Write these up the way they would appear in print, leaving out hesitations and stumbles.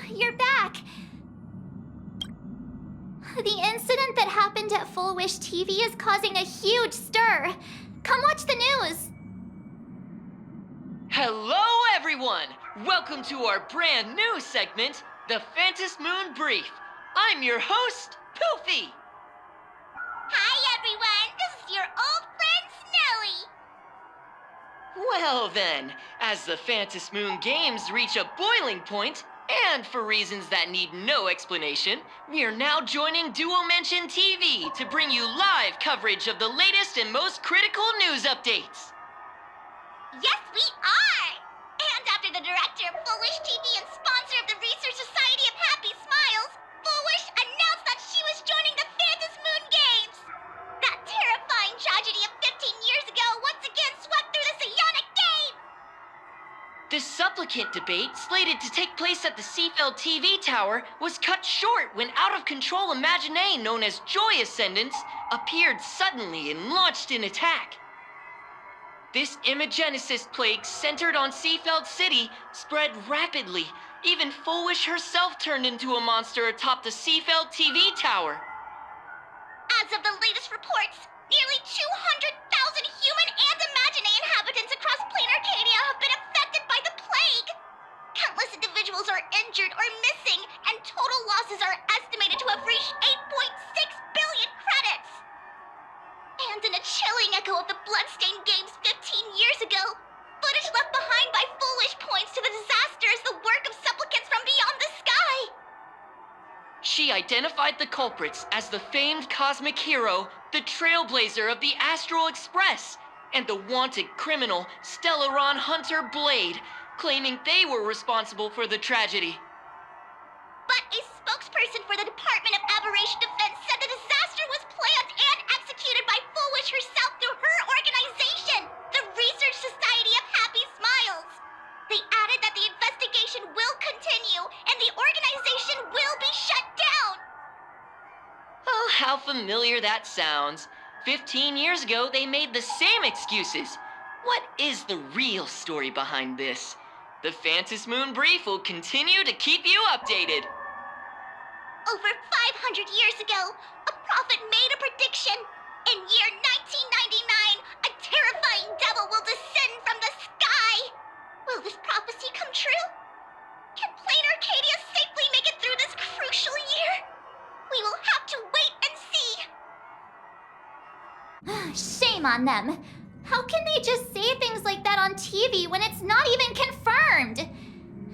You're back! The incident that happened at Full Wish TV is causing a huge stir. Come watch the news! Hello, everyone! Welcome to our brand new segment, the Phantom Moon Brief. I'm your host, Poofy. Hi, everyone! This is your old friend, Snowy! Well then, as the Phantom Moon Games reach a boiling point, and for reasons that need no explanation, we are now joining Duo Mention TV to bring you live coverage of the latest and most critical news updates. Yes, we are! And after the director of Full Wish TV and sponsor of the Research Society of Happy Smiles, Full Wish announced that she was joining the Phantom Moon Games! That terrifying tragedy of 15 years ago once again swept through the psionic game! The supplicant debate, slated to take place at the Seafeld TV tower, was cut short when out-of-control Imagine known as Joy Ascendants appeared suddenly and launched an attack. This Imagenesis plague centered on Seafeld City spread rapidly. Even Full Wish herself turned into a monster atop the Seafeld TV tower. As of the latest reports, nearly 200,000 human and Imagine inhabitants across Planarcadia have been affected by the plague. Countless individuals are injured or missing, and total losses are estimated to have reached 8.6 billion credits. And in a chilling echo of the Bloodstained Games 15 years ago, footage left behind by Full Wish points to the disaster as the work of supplicants from beyond the sky. She identified the culprits as the famed cosmic hero, the trailblazer of the Astral Express, and the wanted criminal, Stellaron Hunter Blade, claiming they were responsible for the tragedy. But a spokesperson for the Department of Aberration Defense said the disaster was planned and executed by Full Wish herself through her organization, the Research Society of Happy Smiles. They added that the investigation will continue and the organization will be shut down. Oh, how familiar that sounds. 15 years ago, they made the same excuses. What is the real story behind this? The Phantom Moon Brief will continue to keep you updated. Over 500 years ago, a prophet made a prediction. In year 1999, a terrifying devil will descend from the sky. Will this prophecy come true? Can Planarcadia safely make it through this crucial year? We will have to wait and see. Shame on them. How can they just say things like that on TV when it's not even confirmed?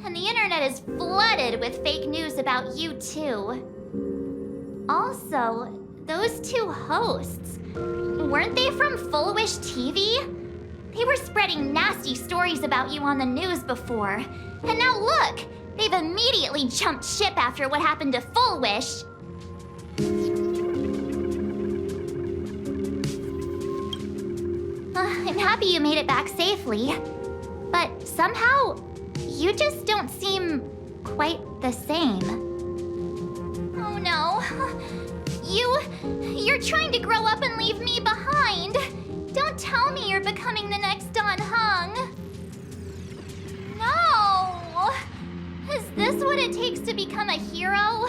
And the internet is flooded with fake news about you too. Also, those two hosts, weren't they from Full Wish TV? They were spreading nasty stories about you on the news before. And now look, they've immediately jumped ship after what happened to Full Wish. I'm happy you made it back safely. But somehow, you just don't seem quite the same. Oh no. You're trying to grow up and leave me behind. Don't tell me you're becoming the next Don Hung. No! Is this what it takes to become a hero?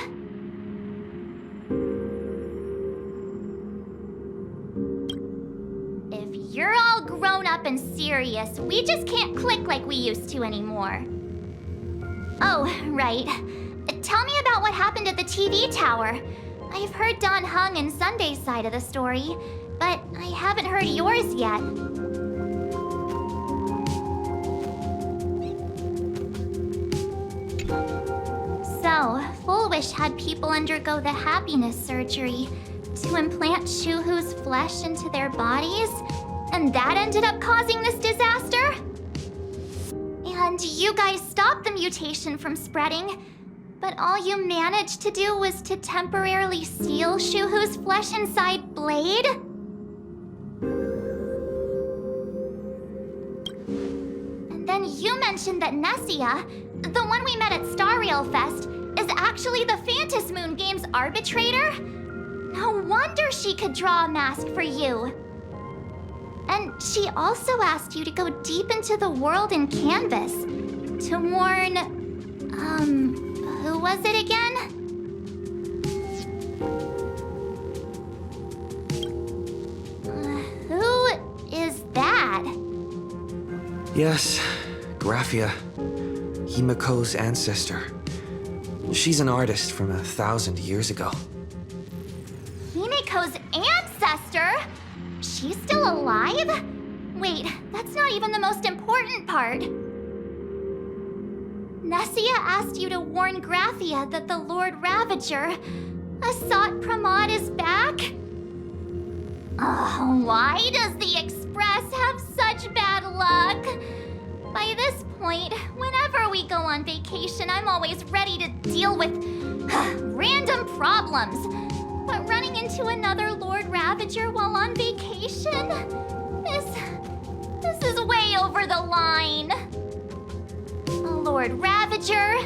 If you're all grown up and serious, we just can't click like we used to anymore. Oh, right. Tell me about what happened at the TV tower. I've heard Don Hung and Sunday's side of the story, but I haven't heard yours yet. So, Full Wish had people undergo the happiness surgery to implant Shuhu's flesh into their bodies, and that ended up causing this disaster? And you guys stopped the mutation from spreading, but all you managed to do was to temporarily seal Shuhu's flesh inside Blade? And then you mentioned that Nessia, the one we met at Star Rail Fest, is actually the Phantom Moon Games arbitrator? No wonder she could draw a mask for you. And she also asked you to go deep into the world in Canvas to warn, who was it again? Who is that? Yes, Graphia, Himeko's ancestor. She's an artist from 1,000 years ago. Himiko's ancestor? She's still alive? Wait, that's not even the most important part. Nessia asked you to warn Graphia that the Lord Ravager, Asat Pramod, is back? Oh, why does the Express have such bad luck? By this point, whenever we go on vacation, I'm always ready to deal with random problems. But running into another Lord Ravager while on vacation? This is way over the line. Lord Ravager,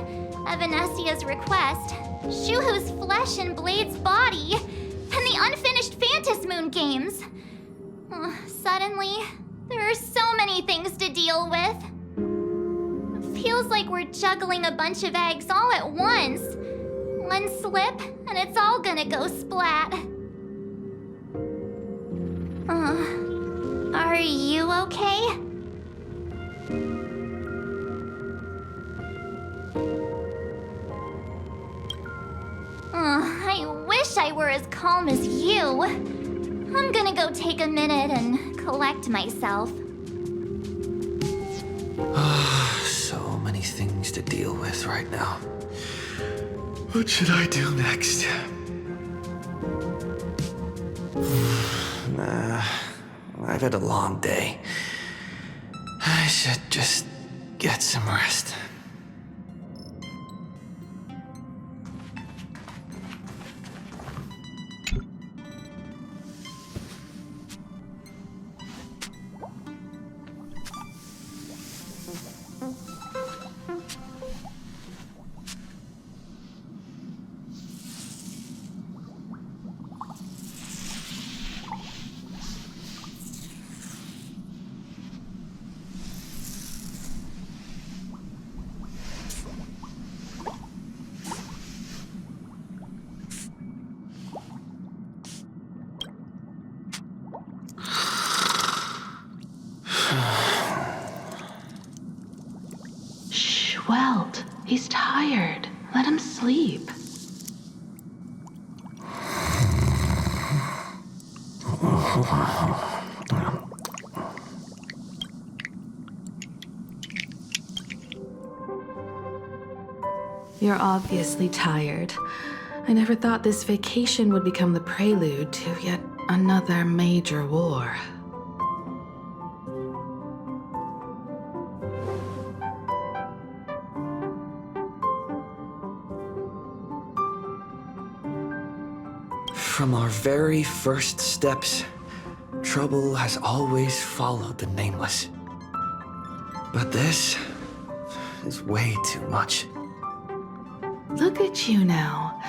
at Venesia's request, Shuhu's flesh and Blade's body, and the unfinished Phantasmoon games. Suddenly, there are so many things to deal with. It feels like we're juggling a bunch of eggs all at once. One slip, and it's all gonna go splat. Are you okay? I wish I were as calm as you. I'm gonna go take a minute and collect myself. So many things to deal with right now. What should I do next? I've had a long day. I should just get some rest. Welt, he's tired. Let him sleep. You're obviously tired. I never thought this vacation would become the prelude to yet another major war. From our very first steps, trouble has always followed the Nameless. But this is way too much. Look at you now.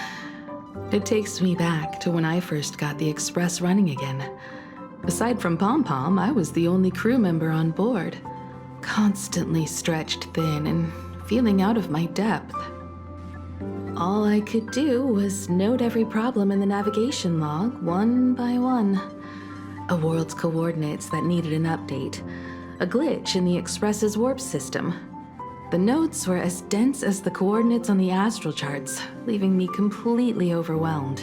It takes me back to when I first got the Express running again. Aside from Pom Pom, I was the only crew member on board, constantly stretched thin and feeling out of my depth. All I could do was note every problem in the navigation log, one by one. A world's coordinates that needed an update. A glitch in the Express's warp system. The notes were as dense as the coordinates on the astral charts, leaving me completely overwhelmed.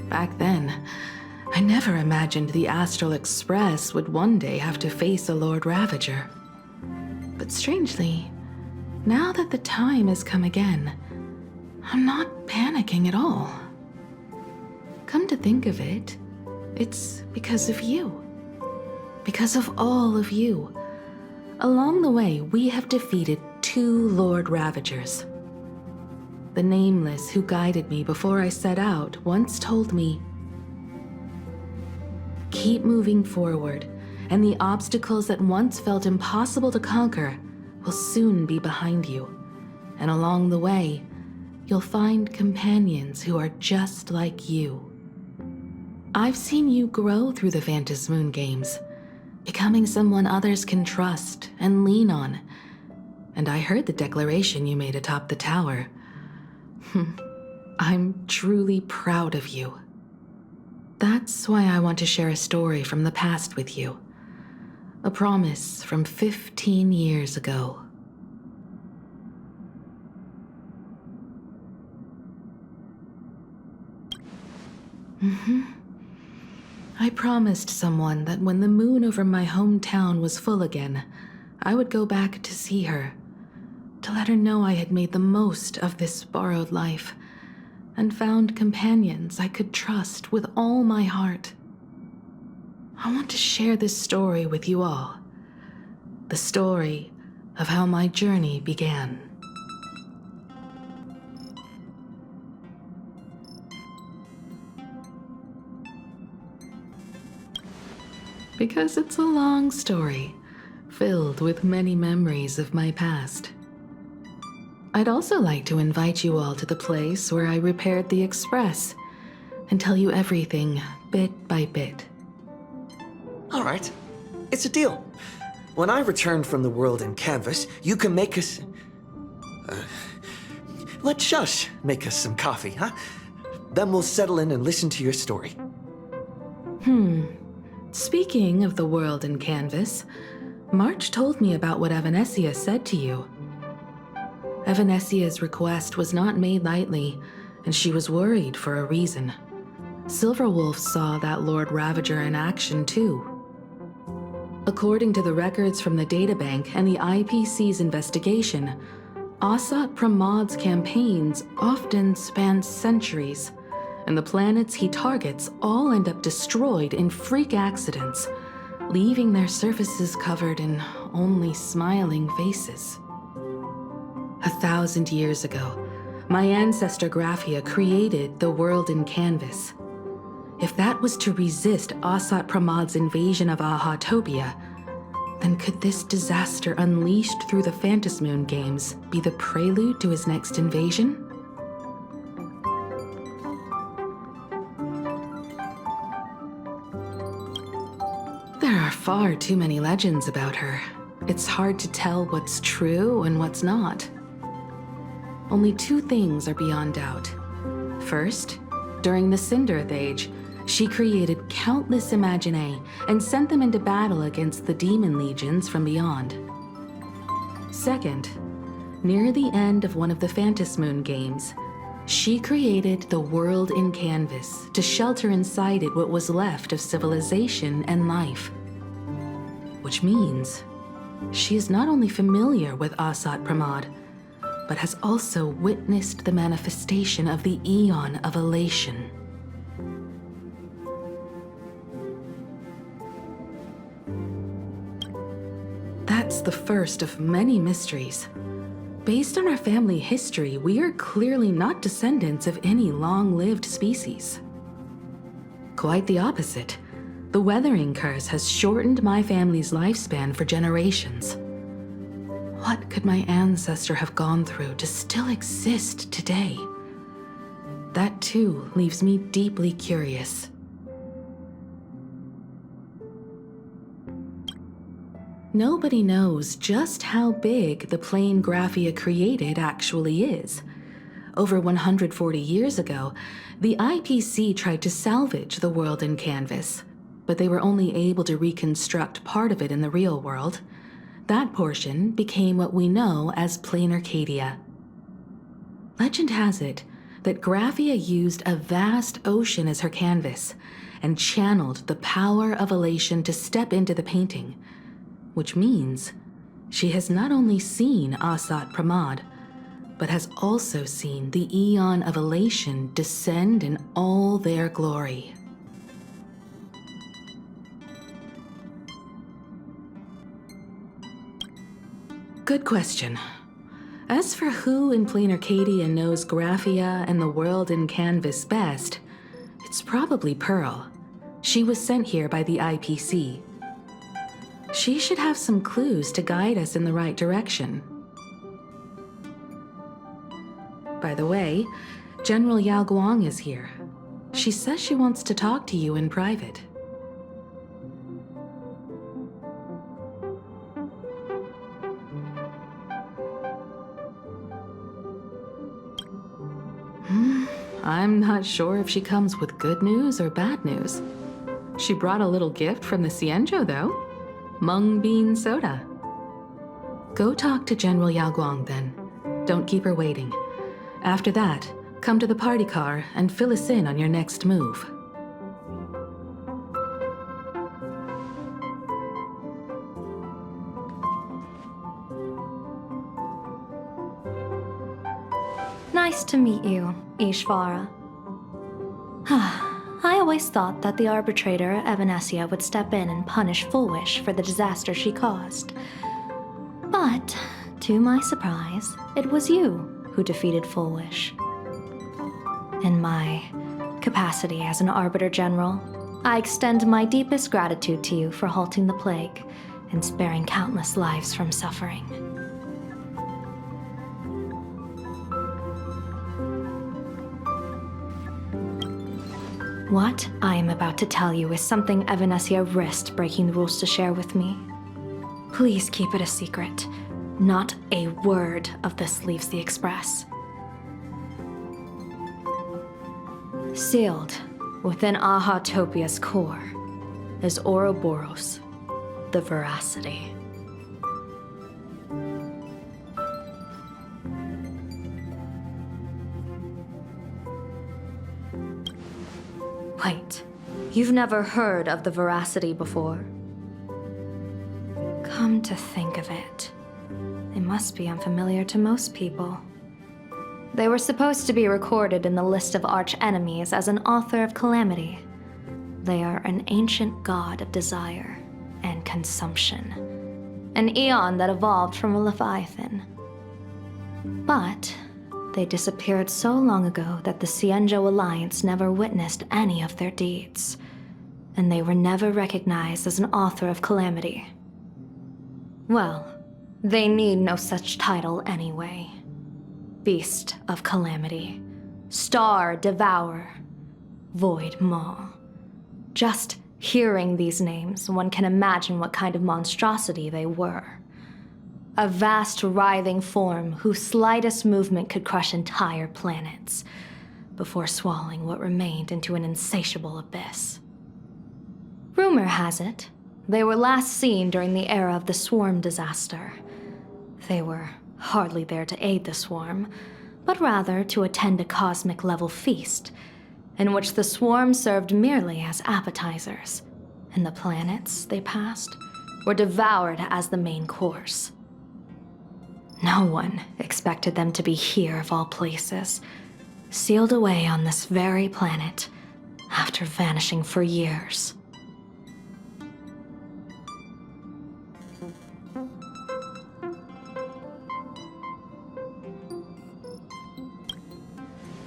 Back then, I never imagined the Astral Express would one day have to face a Lord Ravager. But strangely, now that the time has come again, I'm not panicking at all. Come to think of it, it's because of you. Because of all of you. Along the way, we have defeated 2 Lord Ravagers. The Nameless who guided me before I set out once told me, keep moving forward, and the obstacles that once felt impossible to conquer will soon be behind you. And along the way, you'll find companions who are just like you. I've seen you grow through the Phantasmoon games, becoming someone others can trust and lean on. And I heard the declaration you made atop the tower. I'm truly proud of you. That's why I want to share a story from the past with you. A promise from 15 years ago. I promised someone that when the moon over my hometown was full again, I would go back to see her, to let her know I had made the most of this borrowed life, and found companions I could trust with all my heart. I want to share this story with you all. The story of how my journey began. Because it's a long story, filled with many memories of my past. I'd also like to invite you all to the place where I repaired the Express and tell you everything bit by bit. All right. It's a deal. When I return from the world in canvas, you can make us... let Shush make us some coffee, huh? Then we'll settle in and listen to your story. Speaking of the world in canvas, March told me about what Evanesia said to you. Evanesia's request was not made lightly, and she was worried for a reason. Silverwolf saw that Lord Ravager in action too. According to the records from the databank and the IPC's investigation, Asat Pramad's campaigns often span centuries, and the planets he targets all end up destroyed in freak accidents, leaving their surfaces covered in only smiling faces. 1,000 years ago, my ancestor Graphia created the world in canvas. If that was to resist Asat Pramad's invasion of Ahatopia, then could this disaster unleashed through the Phantasmoon games be the prelude to his next invasion? There are far too many legends about her. It's hard to tell what's true and what's not. Only two things are beyond doubt. First, during the Cinderth Age, she created countless Imaginae and sent them into battle against the demon legions from beyond. Second, near the end of one of the Phantasmoon games, she created the world in canvas to shelter inside it what was left of civilization and life. Which means she is not only familiar with Asat Pramad, but has also witnessed the manifestation of the Eon of Elation. That's the first of many mysteries. Based on our family history, we are clearly not descendants of any long-lived species. Quite the opposite. The weathering curse has shortened my family's lifespan for generations. What could my ancestor have gone through to still exist today? That too leaves me deeply curious. Nobody knows just how big the plane Graphia created actually is. Over 140 years ago, the IPC tried to salvage the world in canvas, but they were only able to reconstruct part of it in the real world. That portion became what we know as Planarcadia. Legend has it that Graphia used a vast ocean as her canvas and channeled the power of elation to step into the painting, which means she has not only seen Asat Pramad, but has also seen the Eon of Elation descend in all their glory. Good question. As for who in Planarcadia knows Graphia and the world in canvas best, it's probably Pearl. She was sent here by the IPC. She should have some clues to guide us in the right direction. By the way, General Yao Guang is here. She says she wants to talk to you in private. I'm not sure if she comes with good news or bad news. She brought a little gift from the Xianzhou, though. Mung bean soda. Go talk to General Yao Guang, then. Don't keep her waiting. After that, come to the party car and fill us in on your next move. Nice to meet you, Ishvara. I always thought that the arbitrator, Evanesia, would step in and punish Foolish for the disaster she caused. But, to my surprise, it was you who defeated Foolish. In my capacity as an Arbiter General, I extend my deepest gratitude to you for halting the plague and sparing countless lives from suffering. What I am about to tell you is something Evanesia risked breaking the rules to share with me. Please keep it a secret. Not a word of this leaves the Express. Sealed within Ahatopia's core is Ouroboros, the Veracity. Wait, you've never heard of the Veracity before? Come to think of it, they must be unfamiliar to most people. They were supposed to be recorded in the list of arch-enemies as an author of calamity. They are an ancient god of desire and consumption, an eon that evolved from a leviathan. But they disappeared so long ago that the Xianzhou Alliance never witnessed any of their deeds, and they were never recognized as an author of calamity. Well, they need no such title anyway. Beast of Calamity, Star Devourer, Void Maw. Just hearing these names, one can imagine what kind of monstrosity they were. A vast, writhing form whose slightest movement could crush entire planets, before swallowing what remained into an insatiable abyss. Rumor has it, they were last seen during the era of the Swarm disaster. They were hardly there to aid the Swarm, but rather to attend a cosmic-level feast, in which the Swarm served merely as appetizers, and the planets they passed were devoured as the main course. No one expected them to be here of all places, sealed away on this very planet, after vanishing for years.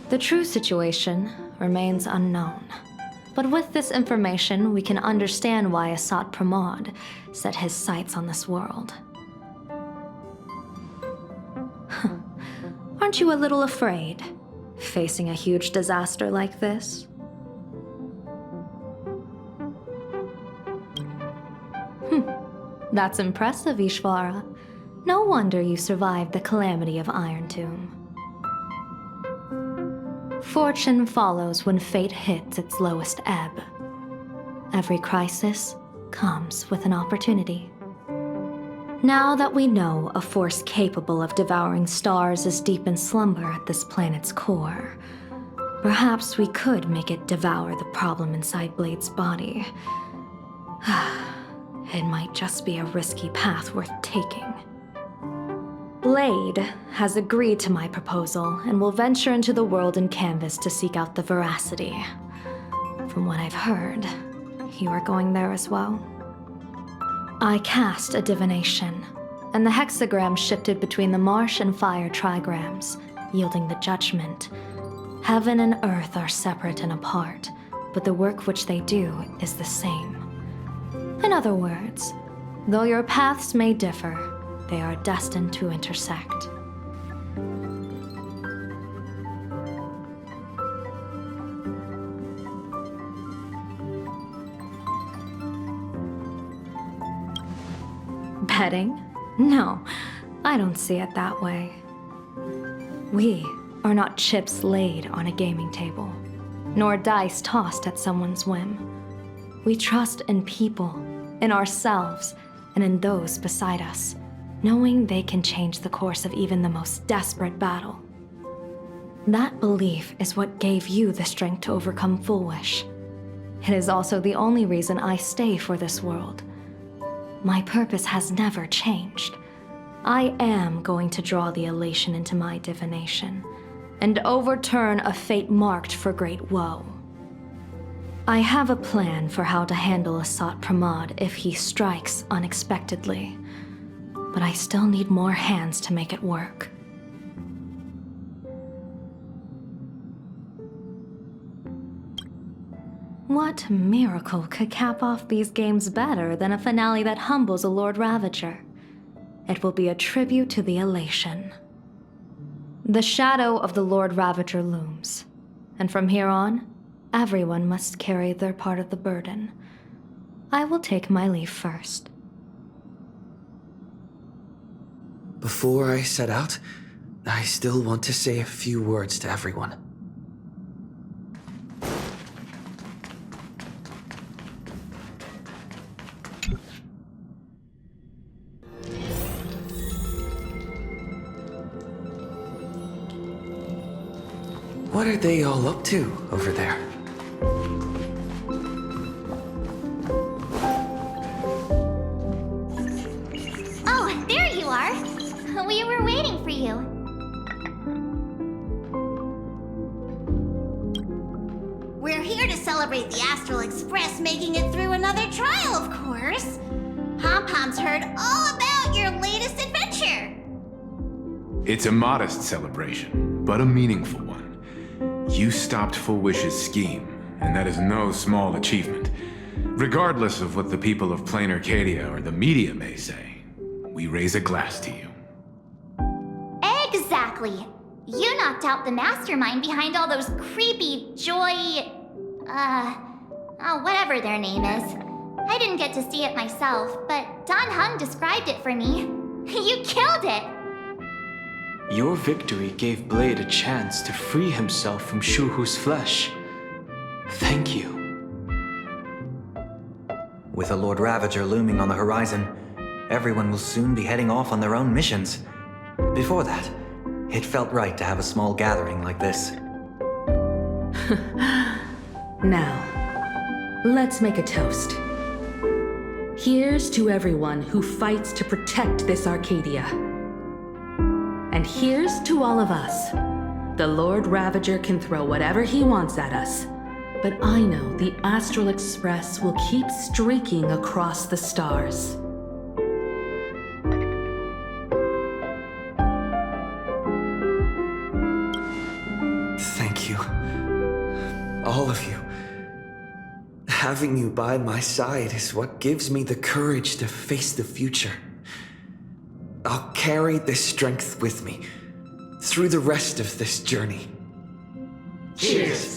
The true situation remains unknown, but with this information, we can understand why Asat Pramod set his sights on this world. Aren't you a little afraid, facing a huge disaster like this? That's impressive, Ishvara. No wonder you survived the calamity of Iron Tomb. Fortune follows when fate hits its lowest ebb. Every crisis comes with an opportunity. Now that we know a force capable of devouring stars is deep in slumber at this planet's core, perhaps we could make it devour the problem inside Blade's body. It might just be a risky path worth taking. Blade has agreed to my proposal and will venture into the world in canvas to seek out the Veracity. From what I've heard, you are going there as well. I cast a divination, and the hexagram shifted between the marsh and fire trigrams, yielding the judgment. Heaven and earth are separate and apart, but the work which they do is the same. In other words, though your paths may differ, they are destined to intersect. Betting? No, I don't see it that way. We are not chips laid on a gaming table, nor dice tossed at someone's whim. We trust in people, in ourselves, and in those beside us, knowing they can change the course of even the most desperate battle. That belief is what gave you the strength to overcome Foolish. It is also the only reason I stay for this world. My purpose has never changed. I am going to draw the elation into my divination, and overturn a fate marked for great woe. I have a plan for how to handle Asat Pramod if he strikes unexpectedly, but I still need more hands to make it work. What miracle could cap off these games better than a finale that humbles a Lord Ravager? It will be a tribute to the elation. The shadow of the Lord Ravager looms, and from here on, everyone must carry their part of the burden. I will take my leave first. Before I set out, I still want to say a few words to everyone. What are they all up to over there? Oh, there you are. We were waiting for you. We're here to celebrate the Astral Express making it through another trial, of course. Pom-Pom's heard all about your latest adventure. It's a modest celebration, but a meaningful one. You stopped Fullwish's scheme, and that is no small achievement. Regardless of what the people of Planarcadia or the media may say, we raise a glass to you. Exactly. You knocked out the mastermind behind all those creepy whatever their name is. I didn't get to see it myself, but Don Hung described it for me. You killed it! Your victory gave Blade a chance to free himself from Shuhu's flesh. Thank you. With a Lord Ravager looming on the horizon, everyone will soon be heading off on their own missions. Before that, it felt right to have a small gathering like this. Now, let's make a toast. Here's to everyone who fights to protect this Arcadia. And here's to all of us. The Lord Ravager can throw whatever he wants at us, but I know the Astral Express will keep streaking across the stars. Thank you. All of you. Having you by my side is what gives me the courage to face the future. I'll carry this strength with me through the rest of this journey. Cheers!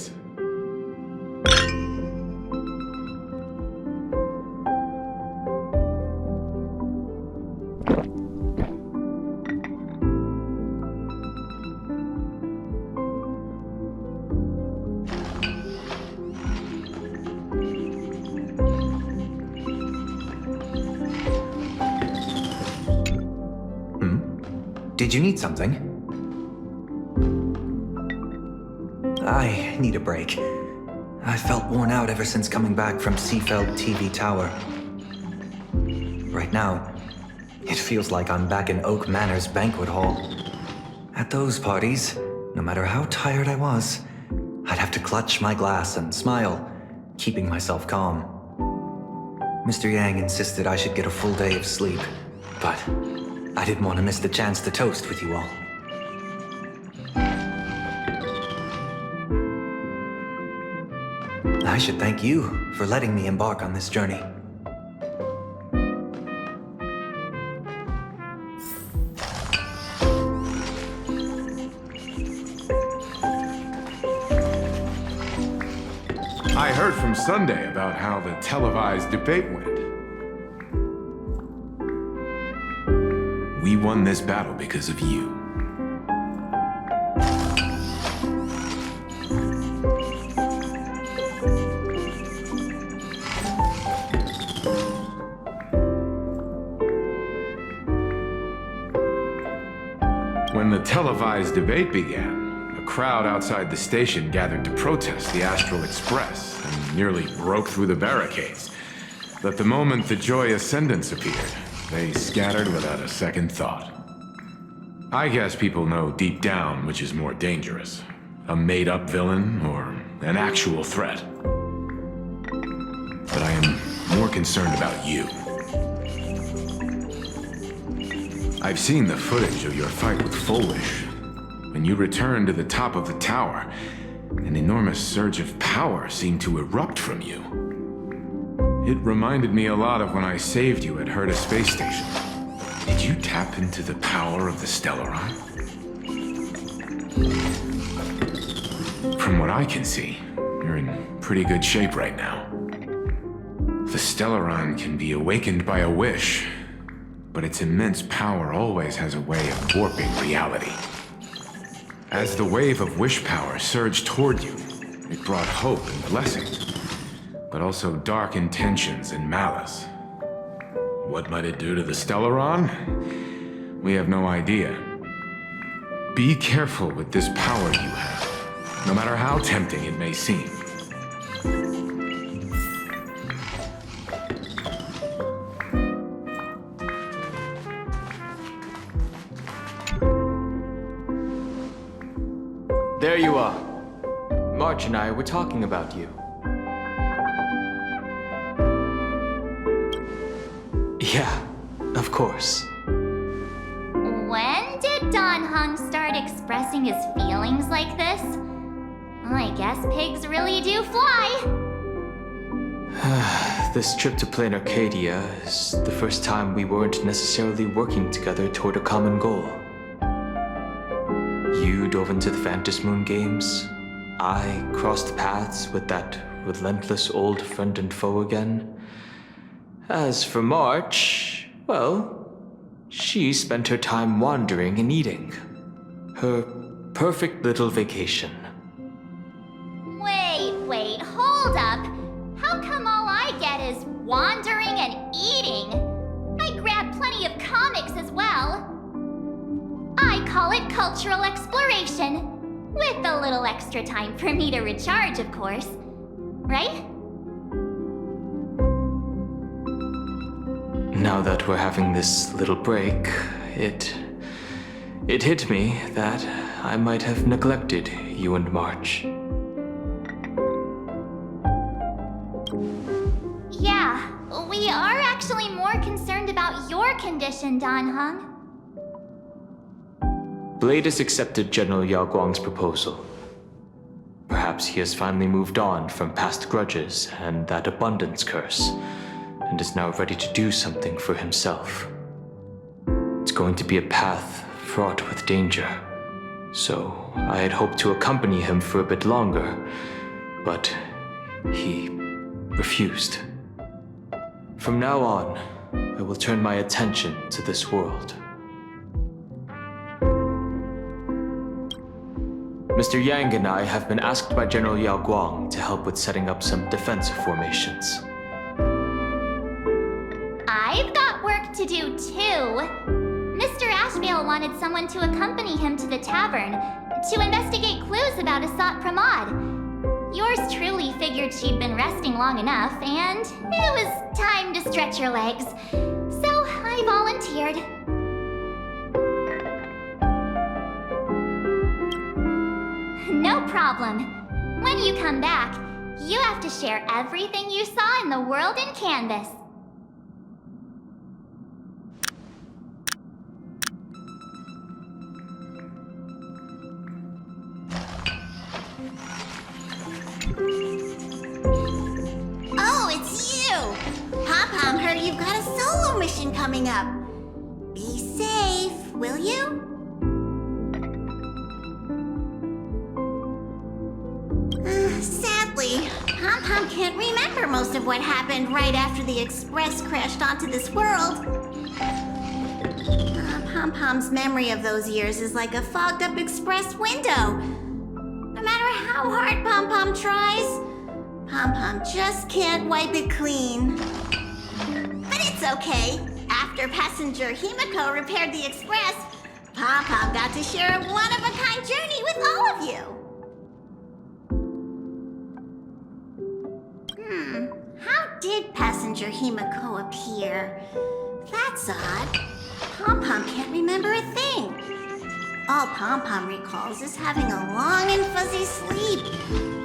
Did you need something? I need a break. I felt worn out ever since coming back from Seafeld TV Tower. Right now, it feels like I'm back in Oak Manor's banquet hall. At those parties, no matter how tired I was, I'd have to clutch my glass and smile, keeping myself calm. Mr. Yang insisted I should get a full day of sleep, but I didn't want to miss the chance to toast with you all. I should thank you for letting me embark on this journey. I heard from Sunday about how the televised debate went. We won this battle because of you. When the televised debate began, a crowd outside the station gathered to protest the Astral Express and nearly broke through the barricades. But the moment the Joy Ascendants appeared, they scattered without a second thought. I guess people know deep down which is more dangerous, a made-up villain or an actual threat. But I am more concerned about you. I've seen the footage of your fight with Foolish. When you returned to the top of the tower, an enormous surge of power seemed to erupt from you. It reminded me a lot of when I saved you at Herta Space Station. Did you tap into the power of the Stellaron? From what I can see, you're in pretty good shape right now. The Stellaron can be awakened by a wish, but its immense power always has a way of warping reality. As the wave of wish power surged toward you, it brought hope and blessing, but also dark intentions and malice. What might it do to the Stellaron? We have no idea. Be careful with this power you have, no matter how tempting it may seem. There you are. March and I were talking about you. Yeah, of course. When did Don Hung start expressing his feelings like this? I guess pigs really do fly. This trip to Planarcadia is the first time we weren't necessarily working together toward a common goal. You dove into the Phantom Moon games. I crossed paths with that relentless old friend and foe again. As for March, well, she spent her time wandering and eating. Her perfect little vacation. Wait, hold up. How come all I get is wandering and eating? I grabbed plenty of comics as well. I call it cultural exploration. With a little extra time for me to recharge, of course. Right? Now that we're having this little break, it hit me that I might have neglected you and March. Yeah, we are actually more concerned about your condition, Don Hung. Blade has accepted General Yao Guang's proposal. Perhaps he has finally moved on from past grudges and that abundance curse, and is now ready to do something for himself. It's going to be a path fraught with danger, so I had hoped to accompany him for a bit longer, but he refused. From now on, I will turn my attention to this world. Mr. Yang and I have been asked by General Yao Guang to help with setting up some defensive formations. I've got work to do too. Mr. Ashvale wanted someone to accompany him to the tavern to investigate clues about Asat Pramod. Yours truly figured she'd been resting long enough, and it was time to stretch her legs. So I volunteered. No problem. When you come back, you have to share everything you saw in the world in Canvas. Oh, it's you! Pom-Pom heard you've got a solo mission coming up. Be safe, will you? Sadly, Pom-Pom can't remember most of what happened right after the Express crashed onto this world. Pom-Pom's memory of those years is like a fogged-up Express window. No matter how hard Pom-Pom tries, Pom-Pom just can't wipe it clean. But it's okay. After passenger Himeko repaired the Express, Pom-Pom got to share a one-of-a-kind journey with all of you. How did Passenger Himeko appear? That's odd. Pom-Pom can't remember a thing. All Pom-Pom recalls is having a long and fuzzy sleep,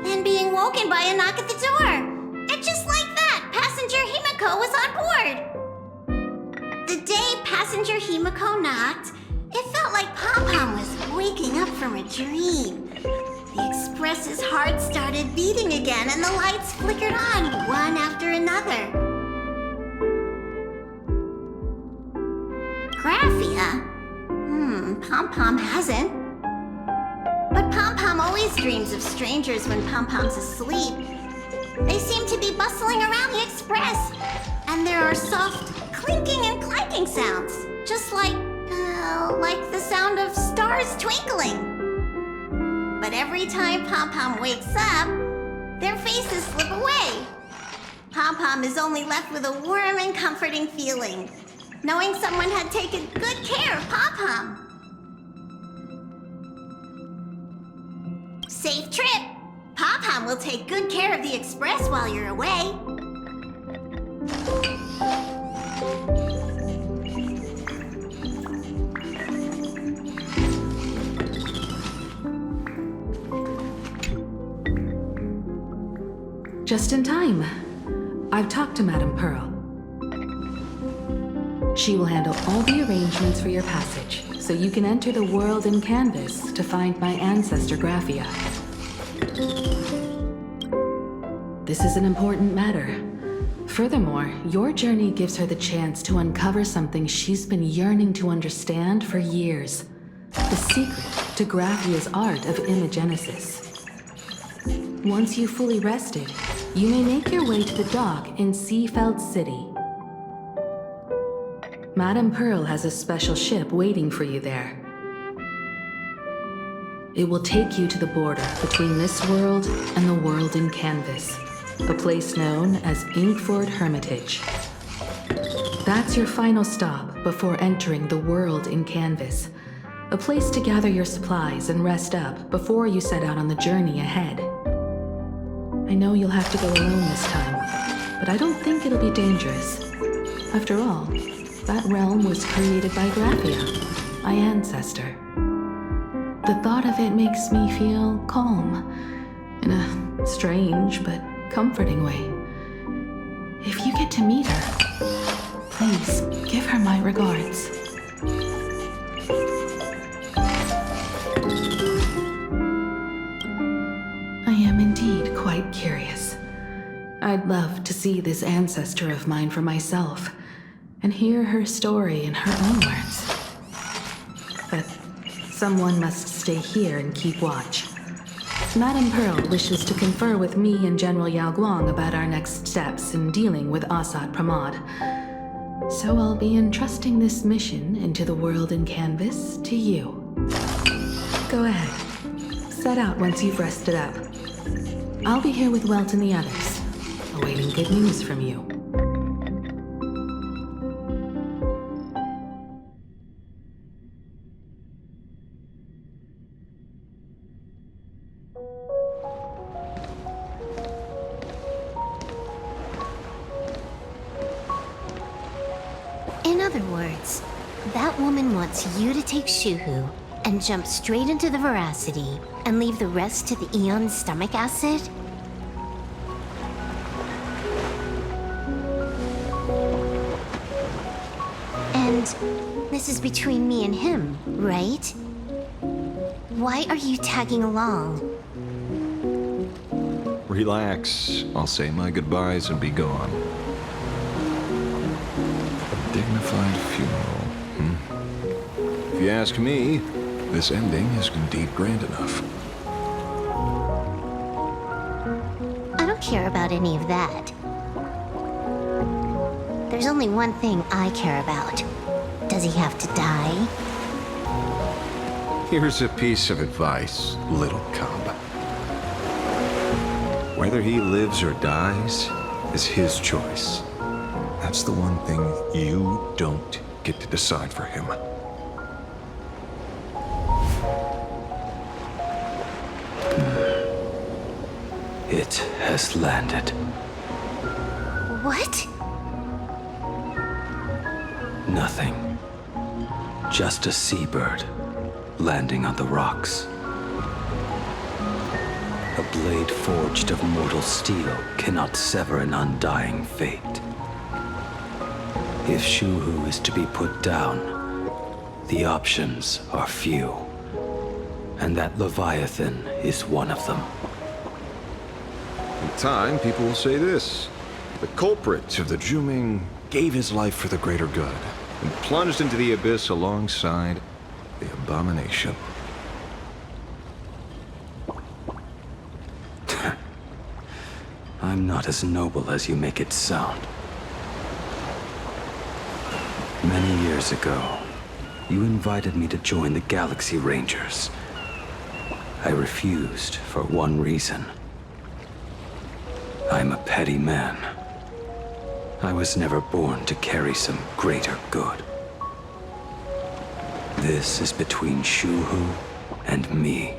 then being woken by a knock at the door. And just like that, Passenger Himeko was on board. The day Passenger Himeko knocked, it felt like Pom-Pom was waking up from a dream. The Express's heart started beating again and the lights flickered on one after another. Graphia? Pom-Pom hasn't. But Pom-Pom always dreams of strangers when Pom-Pom's asleep. They seem to be bustling around the Express, and there are soft clinking and clanking sounds, just like the sound of stars twinkling. But every time Pom-Pom wakes up, their faces slip away. Pom-Pom is only left with a warm and comforting feeling, knowing someone had taken good care of Pom-Pom. Safe trip! Pom-Pom will take good care of the Express while you're away. Just in time. I've talked to Madame Pearl. She will handle all the arrangements for your passage, so you can enter the world in canvas to find my ancestor Graphia. This is an important matter. Furthermore, your journey gives her the chance to uncover something she's been yearning to understand for years. The secret to Graphia's art of imagenesis. Once you've fully rested, you may make your way to the dock in Seafeld City. Madame Pearl has a special ship waiting for you there. It will take you to the border between this world and the world in canvas, a place known as Inkford Hermitage. That's your final stop before entering the world in canvas, a place to gather your supplies and rest up before you set out on the journey ahead. I know you'll have to go alone this time, but I don't think it'll be dangerous. After all, that realm was created by Graphia, my ancestor. The thought of it makes me feel calm, in a strange but comforting way. If you get to meet her, please give her my regards. I am indeed quite curious. I'd love to see this ancestor of mine for myself and hear her story in her own words. But someone must stay here and keep watch. Madame Pearl wishes to confer with me and General Yao Guang about our next steps in dealing with Asat Pramod. So I'll be entrusting this mission into the world in canvas to you. Go ahead. Set out once you've rested up. I'll be here with Welt and the others, awaiting good news from you. In other words, that woman wants you to take Shuhu and jump straight into the Veracity and leave the rest to the Eon's stomach acid? And this is between me and him, right? Why are you tagging along? Relax. I'll say my goodbyes and be gone. A dignified funeral, If you ask me, this ending is indeed grand enough. I don't care about any of that. There's only one thing I care about. Does he have to die? Here's a piece of advice, little cub. Whether he lives or dies is his choice. That's the one thing you don't get to decide for him. It has landed. What? Nothing. Just a seabird landing on the rocks. A blade forged of mortal steel cannot sever an undying fate. If Shuhu is to be put down, the options are few. And that Leviathan is one of them. In time, people will say this. The culprit of the Juming gave his life for the greater good and plunged into the abyss alongside the abomination. I'm not as noble as you make it sound. Many years ago, you invited me to join the Galaxy Rangers. I refused for one reason. I'm a petty man. I was never born to carry some greater good. This is between Shuhu and me.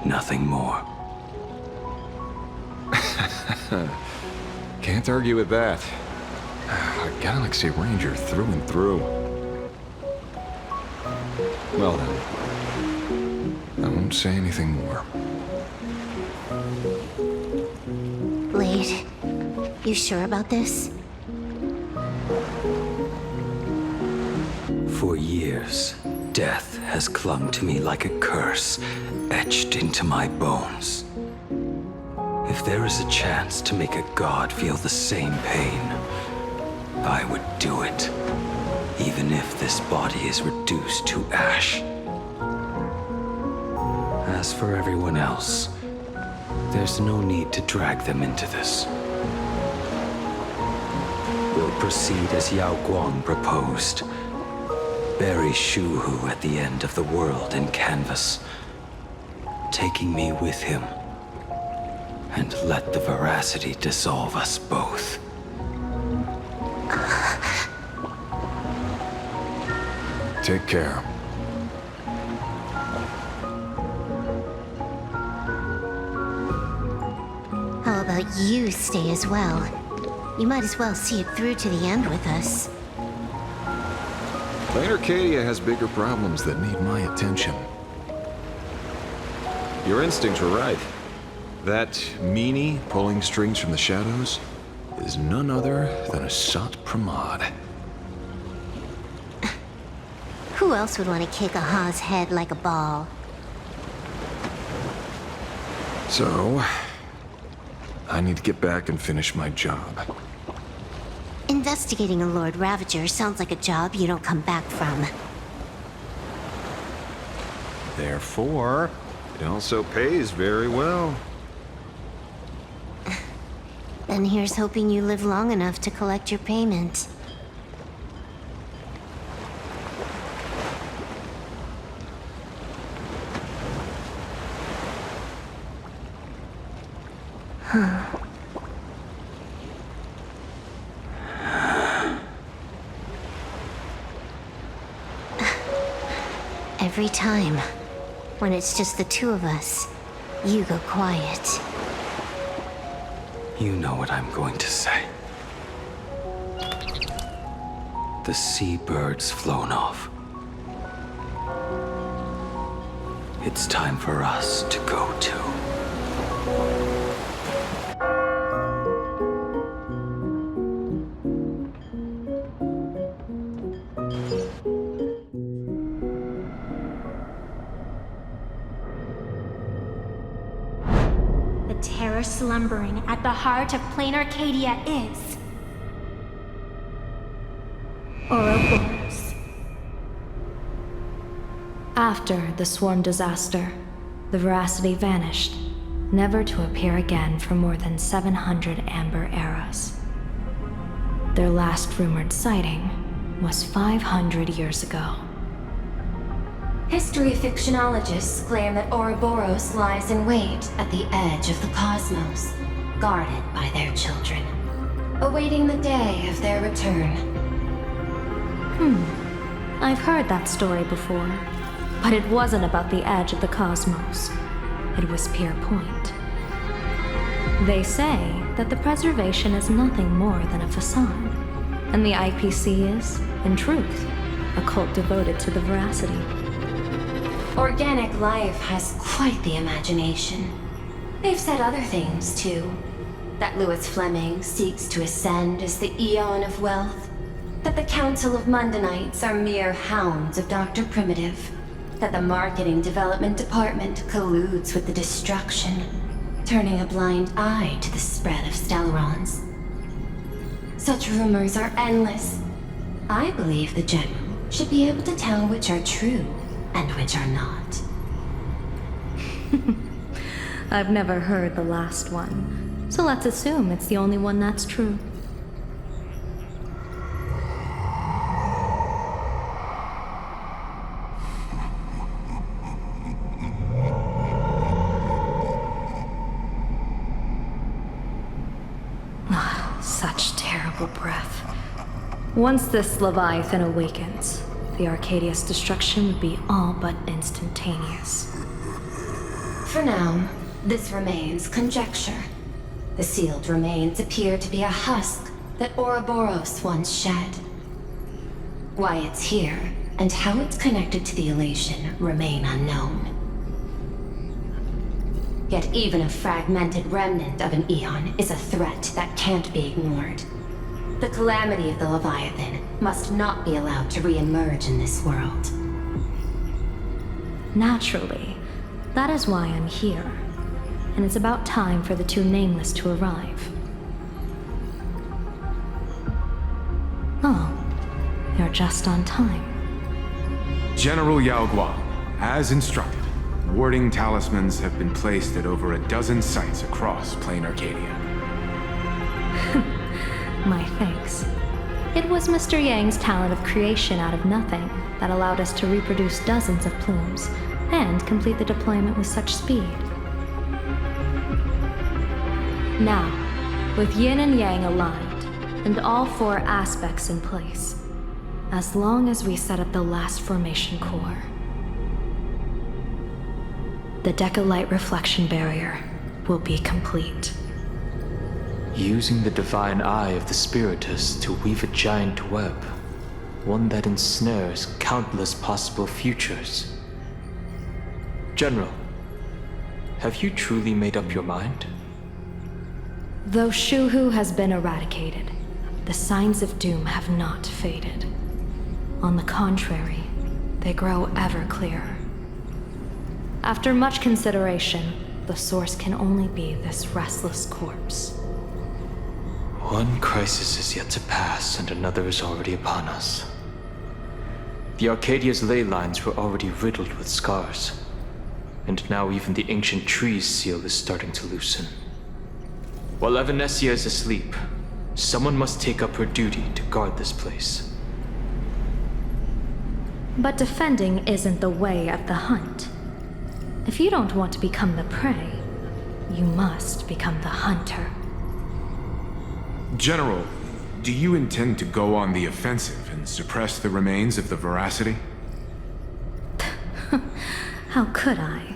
Nothing more. Can't argue with that. A Galaxy Ranger through and through. Well then, I won't say anything more. Blade, you sure about this? For years, death has clung to me like a curse, etched into my bones. If there is a chance to make a god feel the same pain, I would do it, even if this body is reduced to ash. As for everyone else, there's no need to drag them into this. We'll proceed as Yao Guang proposed. Bury Shuhu at the end of the world in canvas, taking me with him, and let the veracity dissolve us both. Take care. How about you stay as well? You might as well see it through to the end with us. Planarcadia has bigger problems that need my attention. Your instincts were right. That meanie pulling strings from the shadows is none other than a Sat Pramod. Who else would want to kick a Ha's head like a ball? So, I need to get back and finish my job. Investigating a Lord Ravager sounds like a job you don't come back from. Therefore, it also pays very well. Then here's hoping you live long enough to collect your payment. Every time, when it's just the two of us, you go quiet. You know what I'm going to say. The seabird's flown off. It's time for us to go too. Slumbering at the heart of Planarcadia is Ouroboros. After the swarm disaster, the veracity vanished, never to appear again for more than 700 amber eras. Their last rumored sighting was 500 years ago. History fictionologists claim that Ouroboros lies in wait at the edge of the cosmos, guarded by their children, awaiting the day of their return. I've heard that story before, but it wasn't about the edge of the cosmos. It was Pier Point. They say that the preservation is nothing more than a facade, and the IPC is, in truth, a cult devoted to the veracity. Organic life has quite the imagination. They've said other things, too. That Louis Fleming seeks to ascend as the Eon of Wealth. That the Council of Mundanites are mere hounds of Dr. Primitive. That the Marketing Development Department colludes with the destruction, turning a blind eye to the spread of Stellarons. Such rumors are endless. I believe the General should be able to tell which are true and which are not. I've never heard the last one, so let's assume it's the only one that's true. Such terrible breath. Once this Leviathan awakens, the Arcadia's destruction would be all but instantaneous. For now, this remains conjecture. The sealed remains appear to be a husk that Ouroboros once shed. Why it's here, and how it's connected to the elation, remain unknown. Yet even a fragmented remnant of an Eon is a threat that can't be ignored. The calamity of the Leviathan must not be allowed to re-emerge in this world. Naturally, that is why I'm here. And it's about time for the two Nameless to arrive. Oh, you're just on time. General Yao Guang, as instructed, warding talismans have been placed at over a dozen sites across Planarcadia. My thanks. It was Mr. Yang's talent of creation out of nothing that allowed us to reproduce dozens of plumes and complete the deployment with such speed. Now, with Yin and Yang aligned, and all four aspects in place, as long as we set up the last formation core, the Decalight reflection barrier will be complete. Using the divine eye of the Spiritus to weave a giant web, one that ensnares countless possible futures. General, have you truly made up your mind? Though Shuhu has been eradicated, the signs of doom have not faded. On the contrary, they grow ever clearer. After much consideration, the source can only be this restless corpse. One crisis is yet to pass, and another is already upon us. The Arcadia's ley lines were already riddled with scars, and now even the ancient tree's seal is starting to loosen. While Evanesia is asleep, someone must take up her duty to guard this place. But defending isn't the way of the hunt. If you don't want to become the prey, you must become the hunter. General, do you intend to go on the offensive and suppress the remains of the veracity? How could I?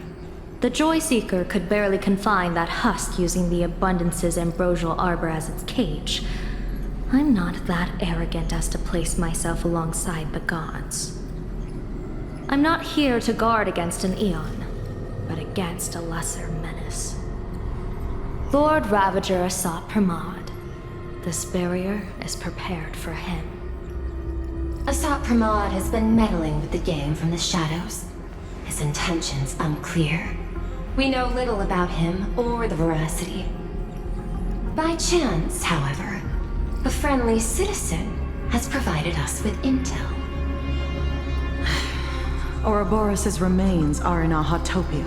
The Joy Seeker could barely confine that husk using the Abundance's ambrosial arbor as its cage. I'm not that arrogant as to place myself alongside the gods. I'm not here to guard against an Eon, but against a lesser menace. Lord Ravager Asat Pramad. This barrier is prepared for him. Asat Pramad has been meddling with the game from the shadows. His intentions unclear. We know little about him or the veracity. By chance, however, a friendly citizen has provided us with intel. Ouroboros' remains are in Ahotopia,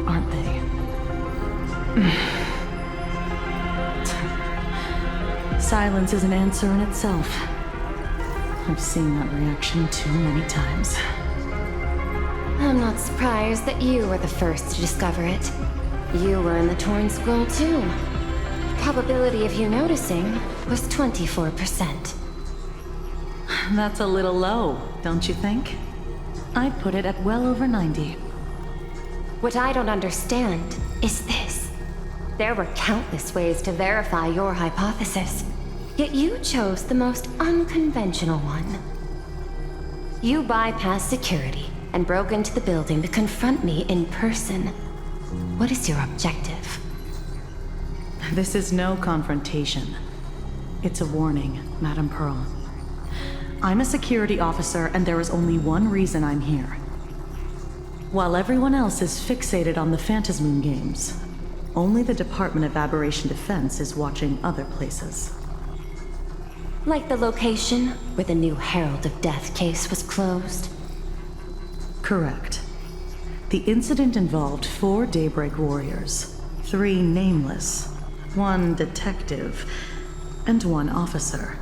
aren't they? Silence is an answer in itself. I've seen that reaction too many times. I'm not surprised that you were the first to discover it. You were in the Torn Scroll too. Probability of you noticing was 24%. That's a little low, don't you think? I'd put it at well over 90. What I don't understand is this. There were countless ways to verify your hypothesis, yet you chose the most unconventional one. You bypassed security and broke into the building to confront me in person. What is your objective? This is no confrontation. It's a warning, Madame Pearl. I'm a security officer, and there is only one reason I'm here. While everyone else is fixated on the Phantasmoon games, only the Department of Aberration Defense is watching other places. Like the location where the new Herald of Death case was closed? Correct. The incident involved 4 Daybreak warriors, 3 nameless, 1 detective, and 1 officer.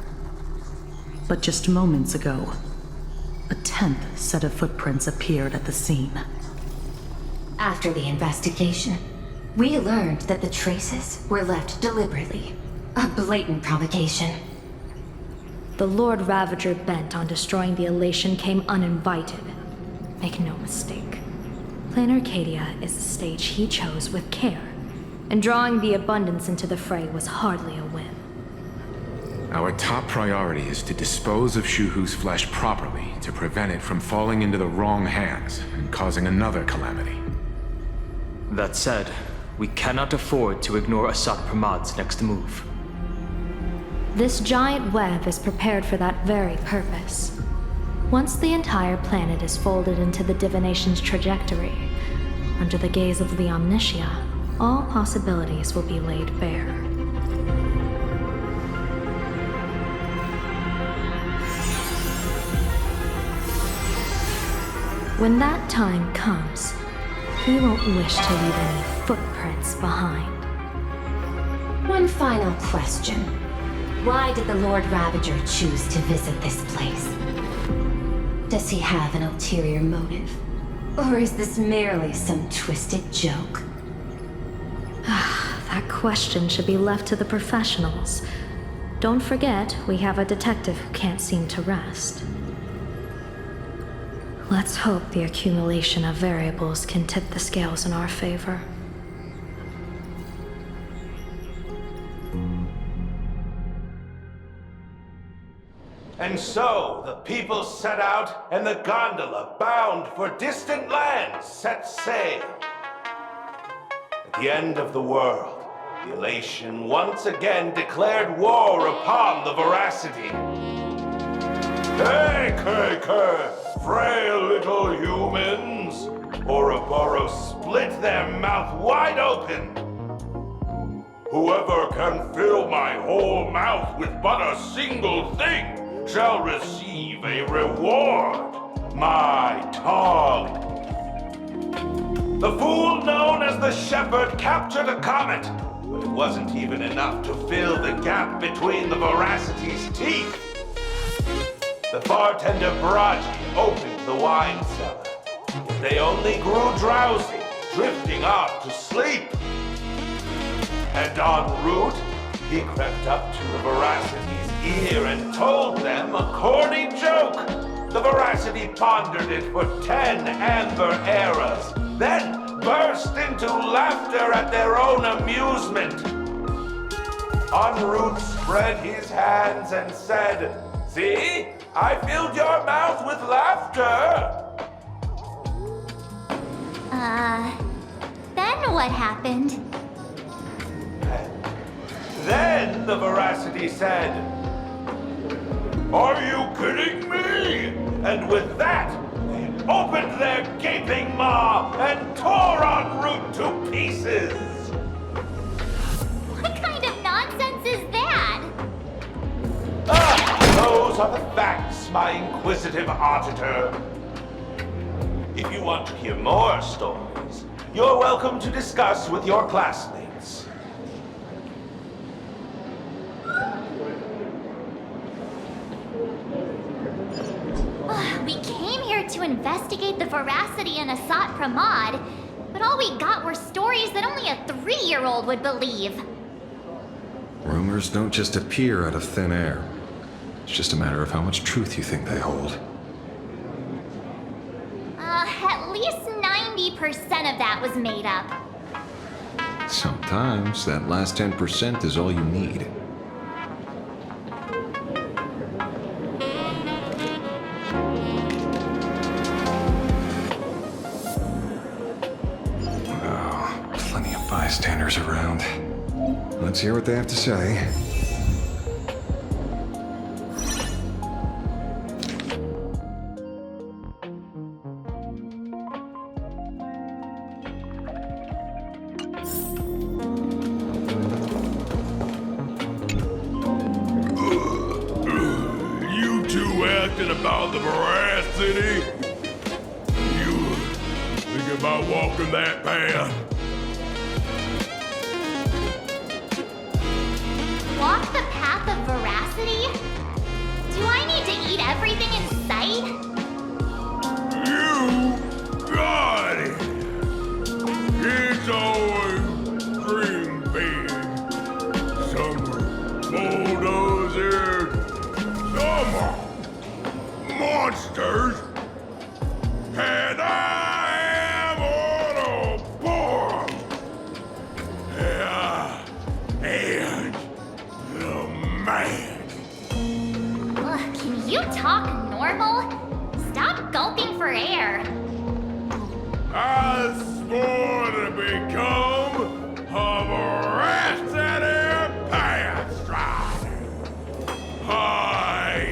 But just moments ago, a 10th set of footprints appeared at the scene. After the investigation, we learned that the traces were left deliberately. A blatant provocation. The Lord Ravager bent on destroying the Elation came uninvited. Make no mistake. Planarcadia is a stage he chose with care, and drawing the Abundance into the fray was hardly a whim. Our top priority is to dispose of Shuhu's flesh properly to prevent it from falling into the wrong hands and causing another calamity. That said, we cannot afford to ignore Asat Pramad's next move. This giant web is prepared for that very purpose. Once the entire planet is folded into the divination's trajectory, under the gaze of the Omnitia, all possibilities will be laid bare. When that time comes, he won't wish to leave any footprints behind. One final question. Why did the Lord Ravager choose to visit this place? Does he have an ulterior motive? Or is this merely some twisted joke? That question should be left to the professionals. Don't forget, we have a detective who can't seem to rest. Let's hope the accumulation of variables can tip the scales in our favor. And so, the people set out, and the gondola, bound for distant lands, set sail. At the end of the world, the Elation once again declared war upon the Veracity. Hey, frail little humans! Ouroboros split their mouth wide open! Whoever can fill my whole mouth with but a single thing shall receive a reward, my tongue. The fool known as the Shepherd captured a comet, but it wasn't even enough to fill the gap between the Veracity's teeth. The bartender Baraji opened the wine cellar, but they only grew drowsy, drifting off to sleep. And en route, he crept up to the Veracity's ear and told them a corny joke. The Veracity pondered it for 10 amber eras, then burst into laughter at their own amusement. En route spread his hands and said, "See? I filled your mouth with laughter." Then what happened? Then the Veracity said, "Are you kidding me?" And with that, they opened their gaping maw and tore en route to pieces. What kind of nonsense is that? Those are the facts, my inquisitive auditor. If you want to hear more stories, you're welcome to discuss with your classmates. We came here to investigate the Veracity and Asat Pramod, but all we got were stories that only a 3-year-old would believe. Rumors don't just appear out of thin air. It's just a matter of how much truth you think they hold. At least 90% of that was made up. Sometimes that last 10% is all you need. Oh, plenty of bystanders around. Let's hear what they have to say. About the veracity? You think about walking that path? Walk the path of veracity? Do I need to eat everything in sight? You got it! Kids always dream big. Some are bulldozers, some are monsters, and I am on a board. And the man. Ugh, can you talk normal? Stop gulping for air. I swore to become a veracity path strider. I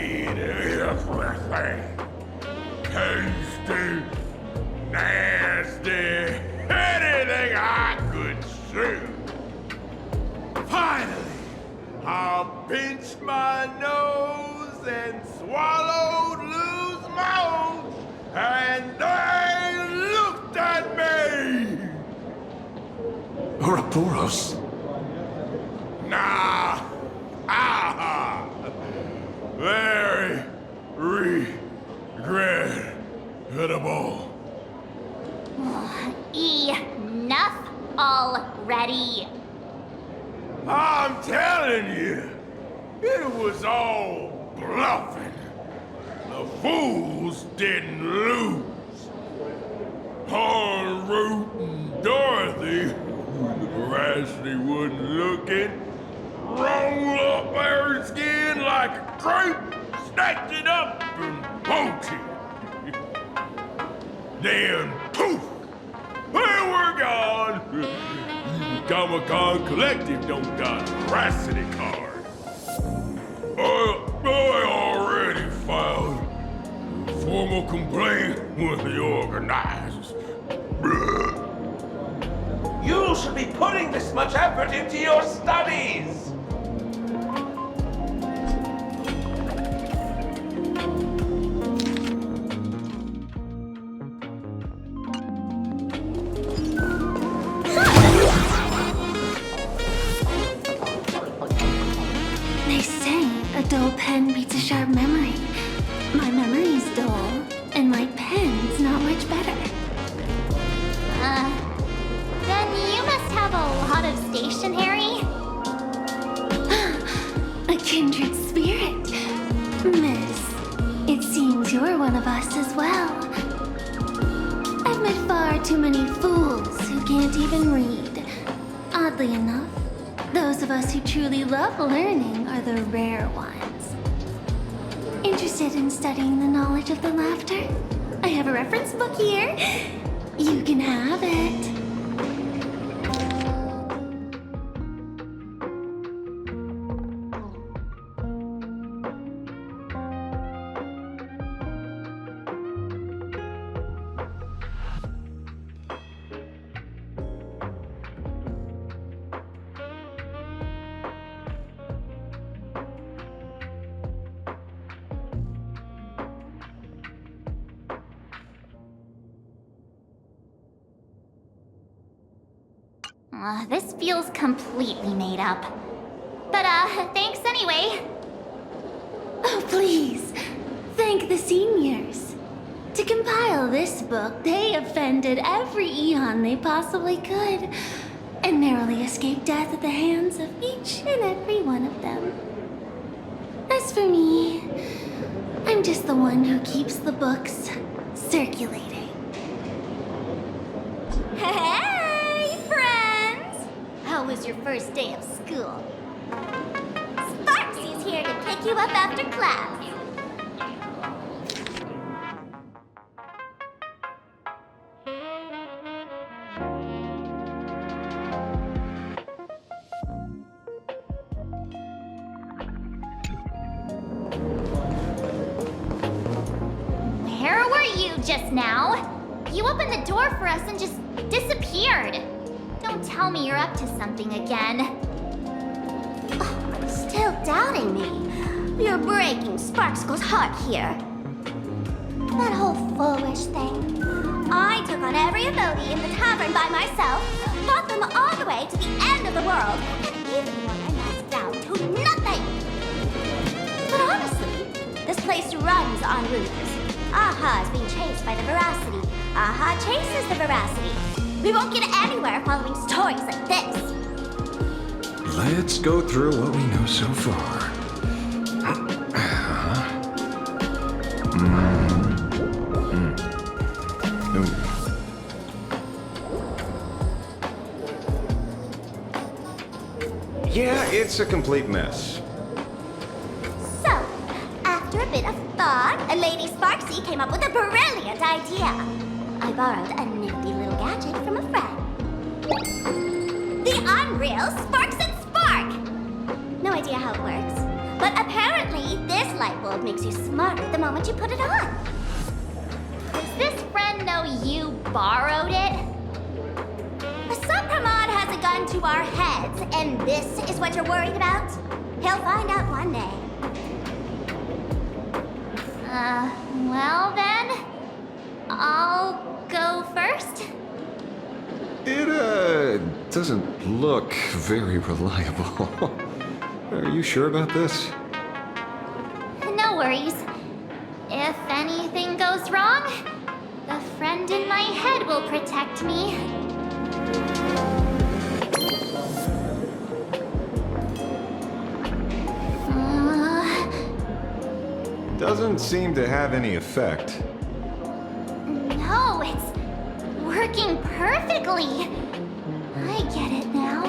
eat everything. Tasty, nasty, anything I could chew. Finally, I pinched my nose and swallowed loose moans, and they looked at me. Ouroboros? Nah. Very regrettable. Enough already. I'm telling you, it was all bluffing. The fools didn't lose. Poor Root and Dorothy, when the veracity wasn't looking, roll up their skin like a crepe, snatch it up and poach it. Then poof, they were gone. Comic-Con Collective don't got a veracity card. I already filed a formal complaint with the organizers. You should be putting this much effort into your studies! They say a dull pen beats a sharp memory. My memory's dull, and my pen's not much better. Then you must have a lot of stationery? A kindred spirit. Miss, it seems you're one of us as well. I've met far too many fools who can't even read. Oddly enough, those of us who truly love learning are the rare ones. Interested in studying the knowledge of the laughter? I have a reference book here. You can have it. This feels completely made up. But, thanks anyway. Oh, please. Thank the seniors. To compile this book, they offended every eon they possibly could, and narrowly escaped death at the hands of each and every one of them. As for me, I'm just the one who keeps the books circulating. Hey, friends! was your first day of school. Sparksy's here to pick you up after class. Where were you just now? You opened the door for us and just disappeared. Don't tell me you're up to something again. Oh, still doubting me? You're breaking Sparkskull's heart here. That whole foolish thing. I took on every emoji in the tavern by myself, fought them all the way to the end of the world, and even when I masked down to nothing. But honestly, this place runs on rumors. Aha is being chased by the veracity. Aha chases the veracity. We won't get anywhere following stories like this. Let's go through what we know so far. Yeah, it's a complete mess. So, after a bit of thought, Lady Sparksy came up with a brilliant idea. I borrowed a nifty little gadget from a friend. The Unreal Sparks and Spark! No idea how it works, but apparently this light bulb makes you smarter the moment you put it on. Does this friend know you borrowed it? Supramod has a gun to our heads, and this is what you're worried about? He'll find out one day. Well then, I'll go first. It, doesn't look very reliable. Are you sure about this? No worries. If anything goes wrong, the friend in my head will protect me. Doesn't seem to have any effect. No, it's working perfectly. I get it now.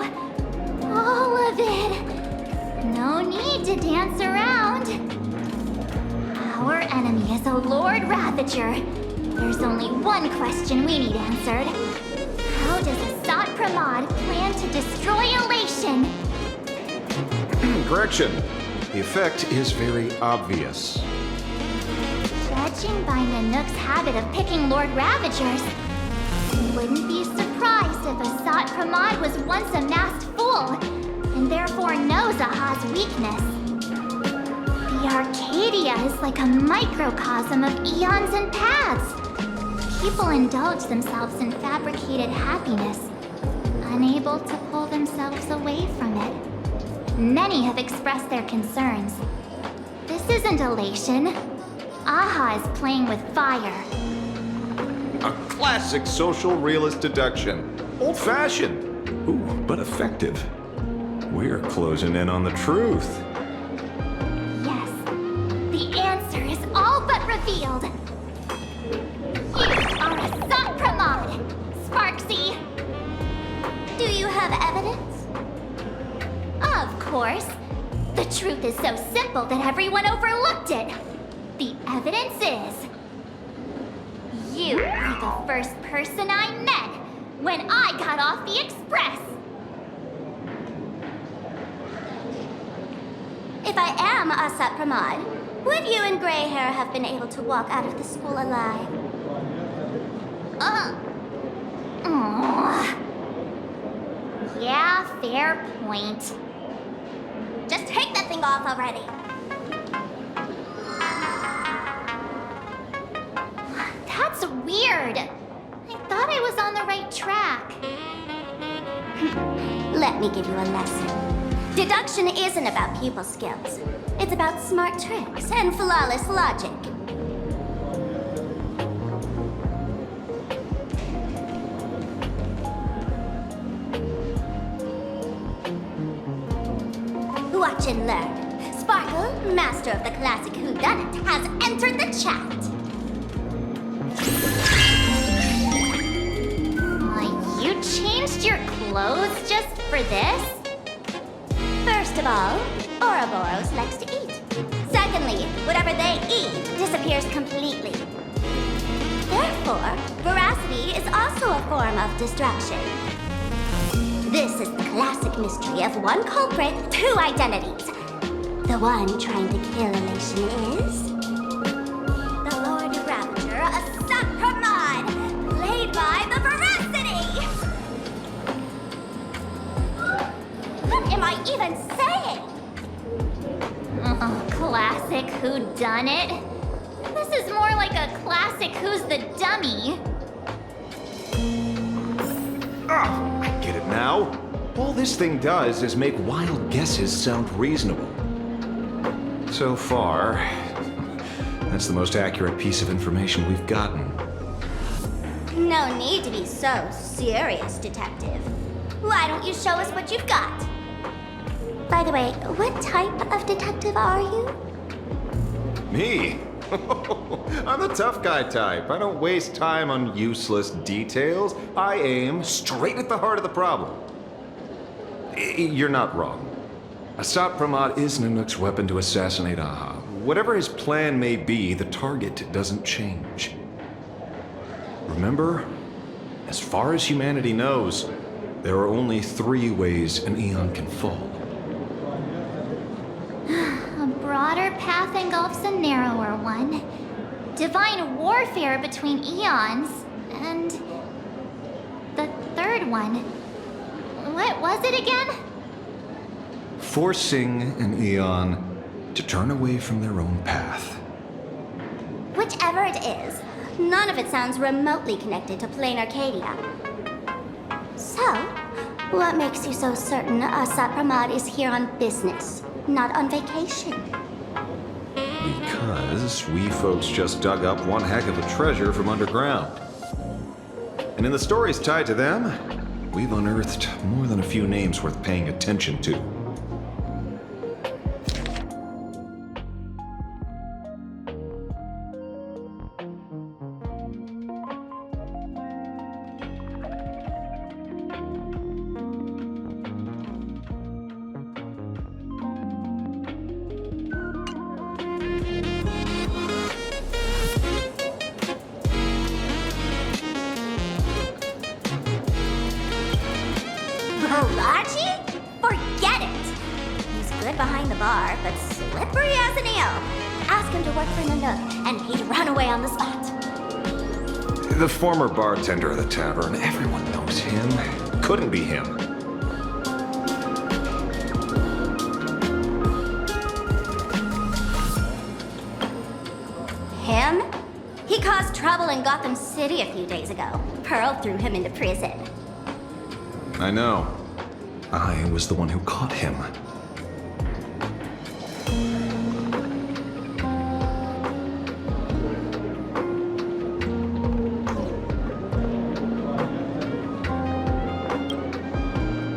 All of it. No need to dance around. Our enemy is a Lord Ravager. There's only one question we need answered. How does Asat Pramod plan to destroy Elation? Correction. The effect is very obvious. Judging by Nanook's habit of picking Lord Ravagers, wouldn't be surprised if Asat Pramod was once a masked fool, and therefore knows Aha's weakness. The Arcadia is like a microcosm of eons and paths. People indulge themselves in fabricated happiness, unable to pull themselves away from it. Many have expressed their concerns. This isn't elation. Aha is playing with fire. A classic social realist deduction. Old-fashioned. Ooh, but effective. We're closing in on the truth. Yes, the answer is all but revealed. You are Asat Pramod, Sparksy. Do you have evidence? Of course. The truth is so simple that everyone overlooked it. The evidence is... you were the first person I met when I got off the express. If I am Asat Pramod, would you and Grey Hair have been able to walk out of the school alive? Yeah, fair point. Just take that thing off already. That's weird. I thought I was on the right track. Let me give you a lesson. Deduction isn't about people skills. It's about smart tricks and flawless logic. Watch and learn. Sparkle, master of the classic whodunit, has entered the chat. You changed your clothes just For this? First of all, Ouroboros likes to eat. Secondly, whatever they eat disappears completely. Therefore, veracity is also a form of destruction. This is the classic mystery of one culprit, two identities. The one trying to kill Elation is... the Lord Ravager, a Sapramod, played by the Veracity! What am I even saying? Oh, classic whodunit. This is more like a classic Who's the Dummy. Ah, I get it now. All this thing does is make wild guesses sound reasonable. So far, that's the most accurate piece of information we've gotten. No need to be so serious, Detective. Why don't you show us what you've got? By the way, what type of detective are you? Me? I'm the tough guy type. I don't waste time on useless details. I aim straight at the heart of the problem. You're not wrong. A Sapramod is Nihilux' weapon to assassinate Aha. Whatever his plan may be, the target doesn't change. Remember, as far as humanity knows, there are only 3 ways an Eon can fall. A broader path engulfs a narrower one. Divine warfare between eons, and the third one. What was it again? Forcing an Eon to turn away from their own path. Whichever it is, none of it sounds remotely connected to Planarcadia. So, what makes you so certain a Sapramod is here on business, not on vacation? Because we folks just dug up one heck of a treasure from underground. And in the stories tied to them, we've unearthed more than a few names worth paying attention to. Baraji? Forget it! He's good behind the bar, but slippery as an eel. Ask him to work for Nihilux, and he'd run away on the spot. The former bartender of the tavern, everyone knows him. Couldn't be him. Him? He caused trouble in Gotham City a few days ago. Pearl threw him into prison. I know. I was the one who caught him.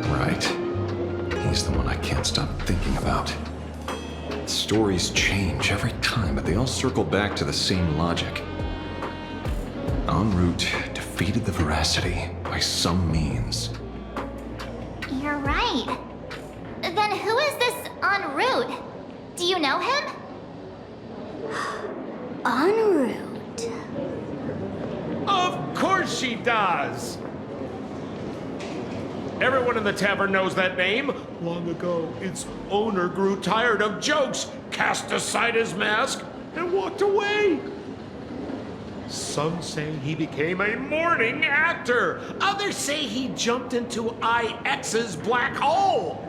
Right. He's the one I can't stop thinking about. Stories change every time, but they all circle back to the same logic. En route, defeated the Veracity by some means. You're right. Then who is this en route? Do you know him? En route. Of course she does! Everyone in the tavern knows that name. Long ago, its owner grew tired of jokes, cast aside his mask, and walked away. Some say he became a mourning actor. Others say he jumped into IX's black hole.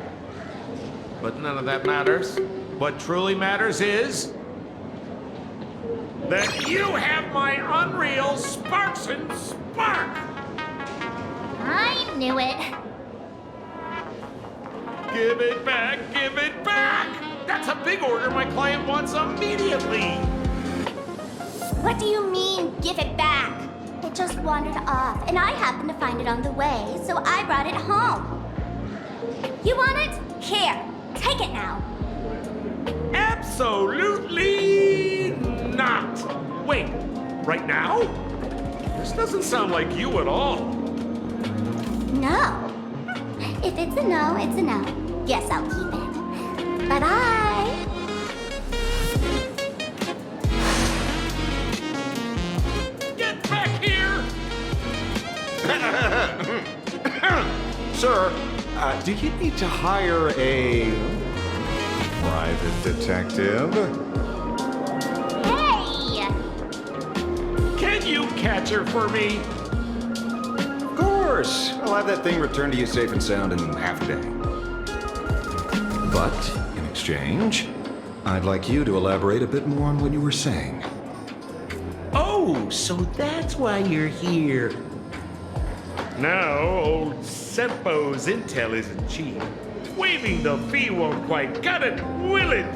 But none of that matters. What truly matters is that you have my unreal Sparks and Spark. I knew it. Give it back, give it back! That's a big order my client wants immediately. What do you mean, give it back? It just wandered off, and I happened to find it on the way, so I brought it home. You want it? Here, take it now. Absolutely not. Wait, right now? This doesn't sound like you at all. No. If it's a no, it's a no. Guess I'll keep it. Bye-bye. Get back here! Sir, do you need to hire a private detective? Hey! Can you catch her for me? Of course. I'll have that thing returned to you safe and sound in half a day. But, in exchange, I'd like you to elaborate a bit more on what you were saying. Oh, so that's why you're here. Now, old Sempo's intel isn't cheap. Waiving the fee won't quite cut it, will it?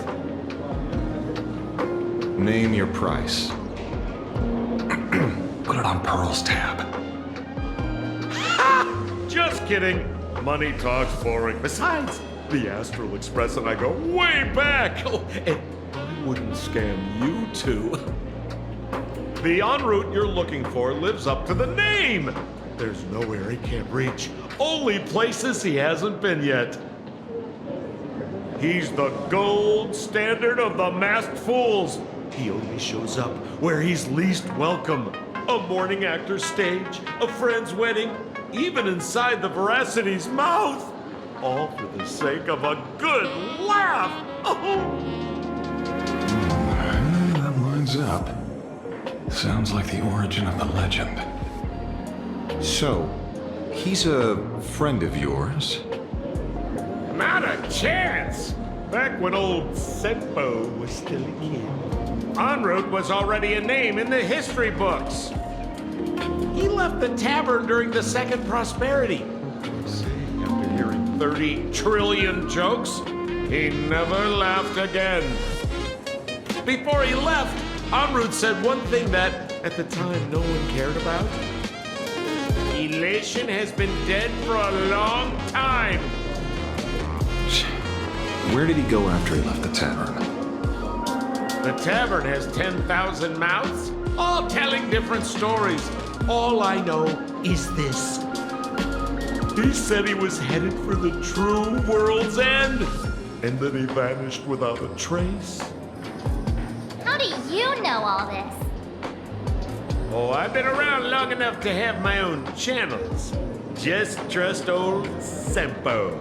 Name your price. Put it on Pearl's tab. Ha! Just kidding. Money talks boring. Besides, the Astral Express and I go way back. Oh, and I wouldn't scam you two. The en route you're looking for lives up to the name. There's nowhere he can't reach. Only places he hasn't been yet. He's the gold standard of the masked fools. He only shows up where he's least welcome. A morning actor's stage, a friend's wedding, even inside the Veracity's mouth. All for the sake of a good laugh. Oh. That lines up. Sounds like the origin of the legend. So, he's a friend of yours? Not a chance! Back when old Sempo was still a kid, en route was already a name in the history books. He left the tavern during the Second Prosperity. After hearing 30 trillion jokes, he never laughed again. Before he left, en route said one thing that, at the time, no one cared about. Elation has been dead for a long time. Where did he go after he left the tavern? The tavern has 10,000 mouths, all telling different stories. All I know is this. He said he was headed for the true world's end, and then he vanished without a trace. How do you know all this? Oh, I've been around long enough to have my own channels. Just trust old Sempo.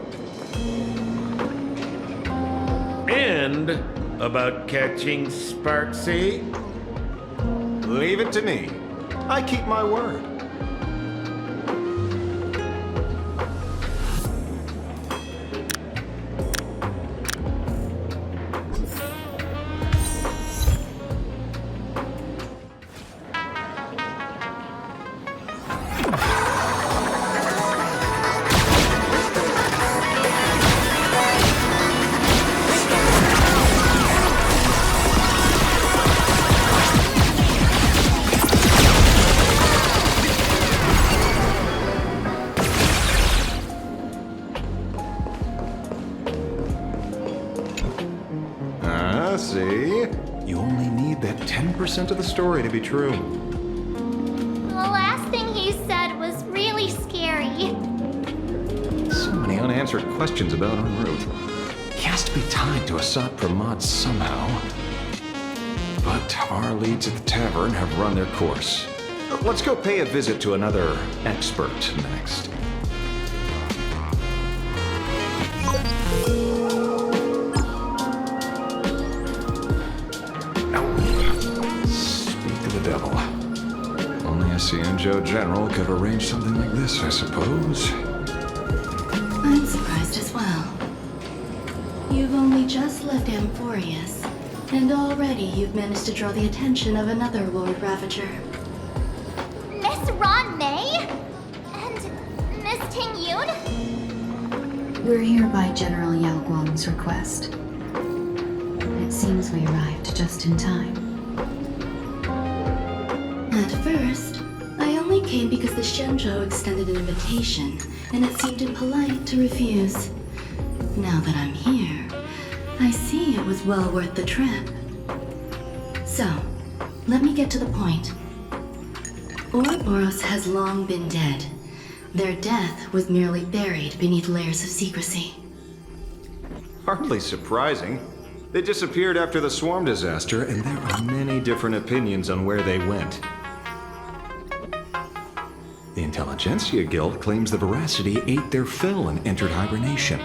And about catching Sparksy? Leave it to me. I keep my word. See? You only need that 10% of the story to be true. The last thing he said was really scary. So many unanswered questions about en route. He has to be tied to a Sat Pramod somehow. But our leads at the tavern have run their course. Let's go pay a visit to another expert next. Joe General could arrange something like this, I suppose. I'm surprised as well. You've only just left Amphorius, and already you've managed to draw the attention of another Lord Ravager. Miss Ron May? And Miss Ting Yoon? We're here by General Yao Guang's request. It seems we arrived just in time. At first, I only came because the Shenzhou extended an invitation, and it seemed impolite to refuse. Now that I'm here, I see it was well worth the trip. So, let me get to the point. Ouroboros has long been dead, Their death was merely buried beneath layers of secrecy. Hardly surprising. They disappeared after the swarm disaster, and there are many different opinions on where they went. The Intelligentsia Guild claims the Veracity ate their fill and entered hibernation.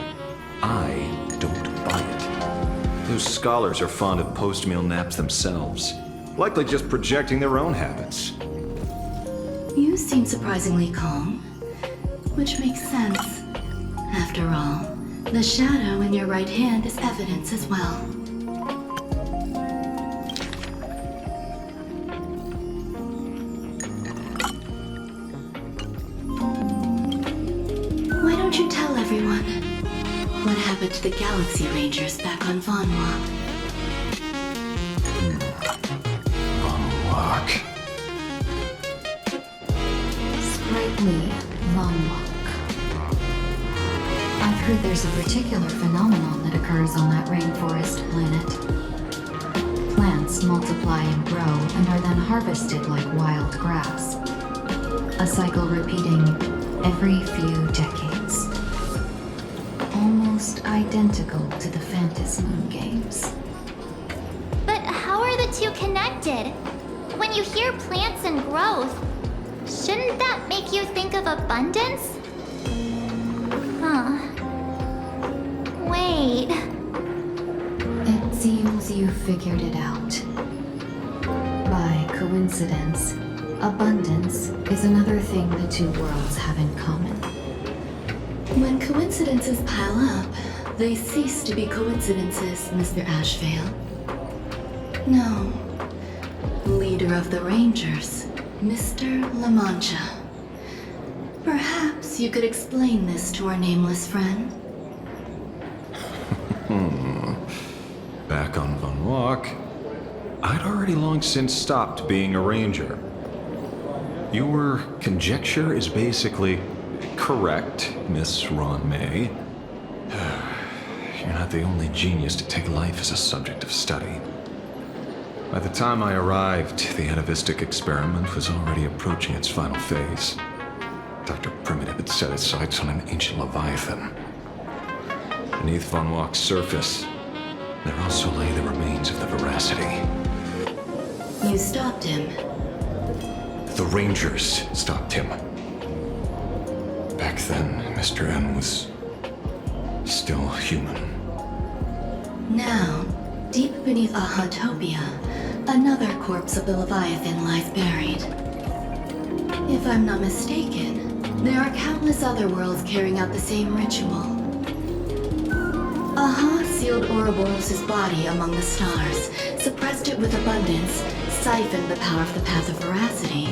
I don't buy it. Those scholars are fond of post-meal naps themselves, likely just projecting their own habits. You seem surprisingly calm, which makes sense. After all, the shadow in your right hand is evidence as well. Why don't you tell everyone what happened to the Galaxy Rangers back on Vonwalk? Vonwalk? Sprightly Vonwalk. I've heard there's a particular phenomenon that occurs on that rainforest planet. Plants multiply and grow and are then harvested like wild grass. A cycle repeating every few decades. Almost identical to the Phantasm Moon games. But how are the two connected? When you hear plants and growth, shouldn't that make you think of abundance? Huh. Wait. It seems you figured it out. By coincidence, abundance is another thing the two worlds have in common. When coincidences pile up, they cease to be coincidences, Mr. Ashvale. No. Leader of the Rangers, Mr. La Mancha. Perhaps you could explain this to our nameless friend? Back on Vonwalk, I'd already long since stopped being a ranger. Your conjecture is basically correct, Miss Ron May. You're not the only genius to take life as a subject of study. By the time I arrived, the atavistic experiment was already approaching its final phase. Dr. Primitive had set his sights on an ancient leviathan. Beneath Vonwalk's surface, there also lay the remains of the Veracity. You stopped him. The Rangers stopped him. Back then, Mr. M was still human. Now, deep beneath Ahatopia, another corpse of the Leviathan lies buried. If I'm not mistaken, there are countless other worlds carrying out the same ritual. Aha sealed Ouroboros' body among the stars, suppressed it with abundance, siphoned the power of the Path of Veracity,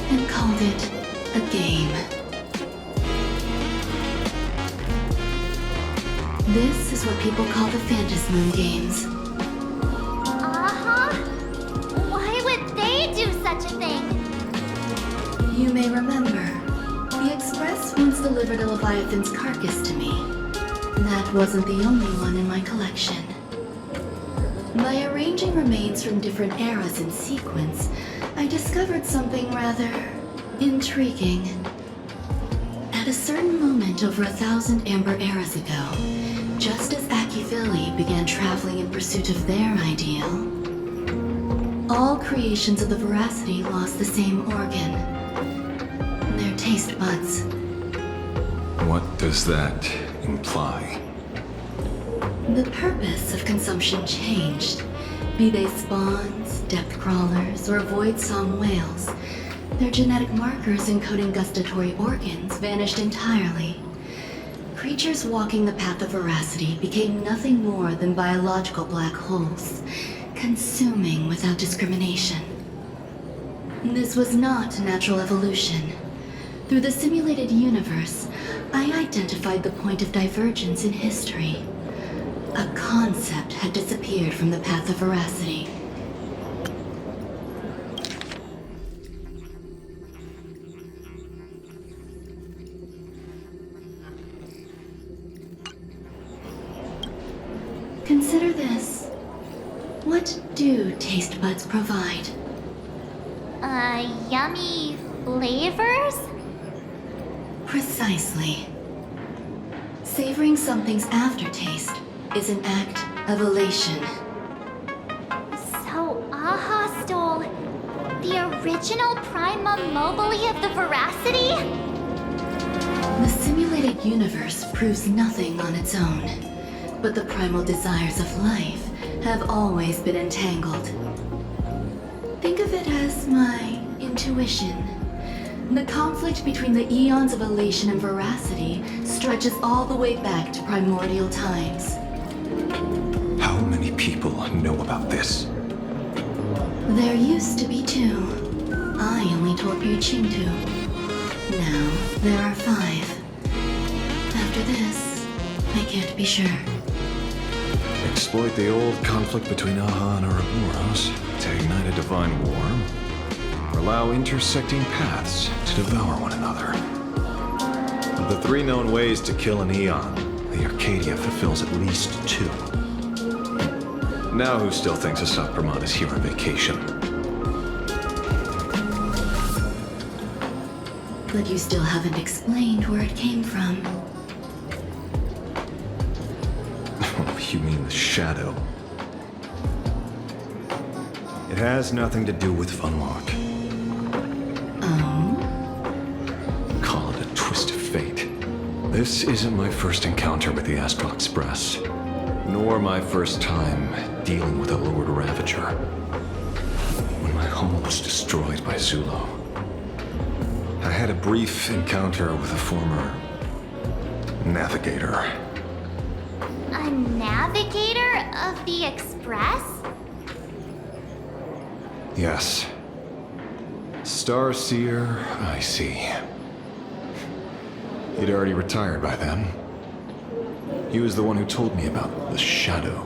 and called it a game. This is what people call the Phantasm Moon games. Uh-huh. Why would they do such a thing? You may remember, the Express once delivered a Leviathan's carcass to me. That wasn't the only one in my collection. By arranging remains from different eras in sequence, I discovered something rather intriguing. At a certain moment over 1,000 Amber eras ago, just as Akivili began traveling in pursuit of their ideal, all creations of the Veracity lost the same organ. Their taste buds. What does that imply? The purpose of consumption changed. Be they spawns, depth crawlers, or void song whales, their genetic markers encoding gustatory organs vanished entirely. Creatures walking the path of Veracity became nothing more than biological black holes, consuming without discrimination. This was not natural evolution. Through the simulated universe, I identified the point of divergence in history. A concept had disappeared from the path of Veracity. Consider this. What do taste buds provide? Yummy flavors? Precisely. Savoring something's aftertaste is an act of elation. So, Aha stole the original Prima Mobile of the Veracity? The simulated universe proves nothing on its own, but the primal desires of life have always been entangled. Think of it as my intuition. The conflict between the eons of elation and veracity stretches all the way back to primordial times. How many people know about this? There used to be 2. I only told Chìm to. Now, there are 5. After this, I can't be sure. Exploit the old conflict between Aha and Ouroboros to ignite a divine war, or allow intersecting paths to devour one another. Of the 3 known ways to kill an eon, the Arcadia fulfills at least 2. Now who still thinks a Sapromon is here on vacation? But you still haven't explained where it came from. You mean the shadow? It has nothing to do with Funwalk. Oh? Call it a twist of fate. This isn't my first encounter with the Astral Express, nor my first time dealing with a Lord Ravager. When my home was destroyed by Zulo, I had a brief encounter with a former navigator. A navigator of the Express? Yes. Starseer, I see. He'd already retired by then. He was the one who told me about the Shadow.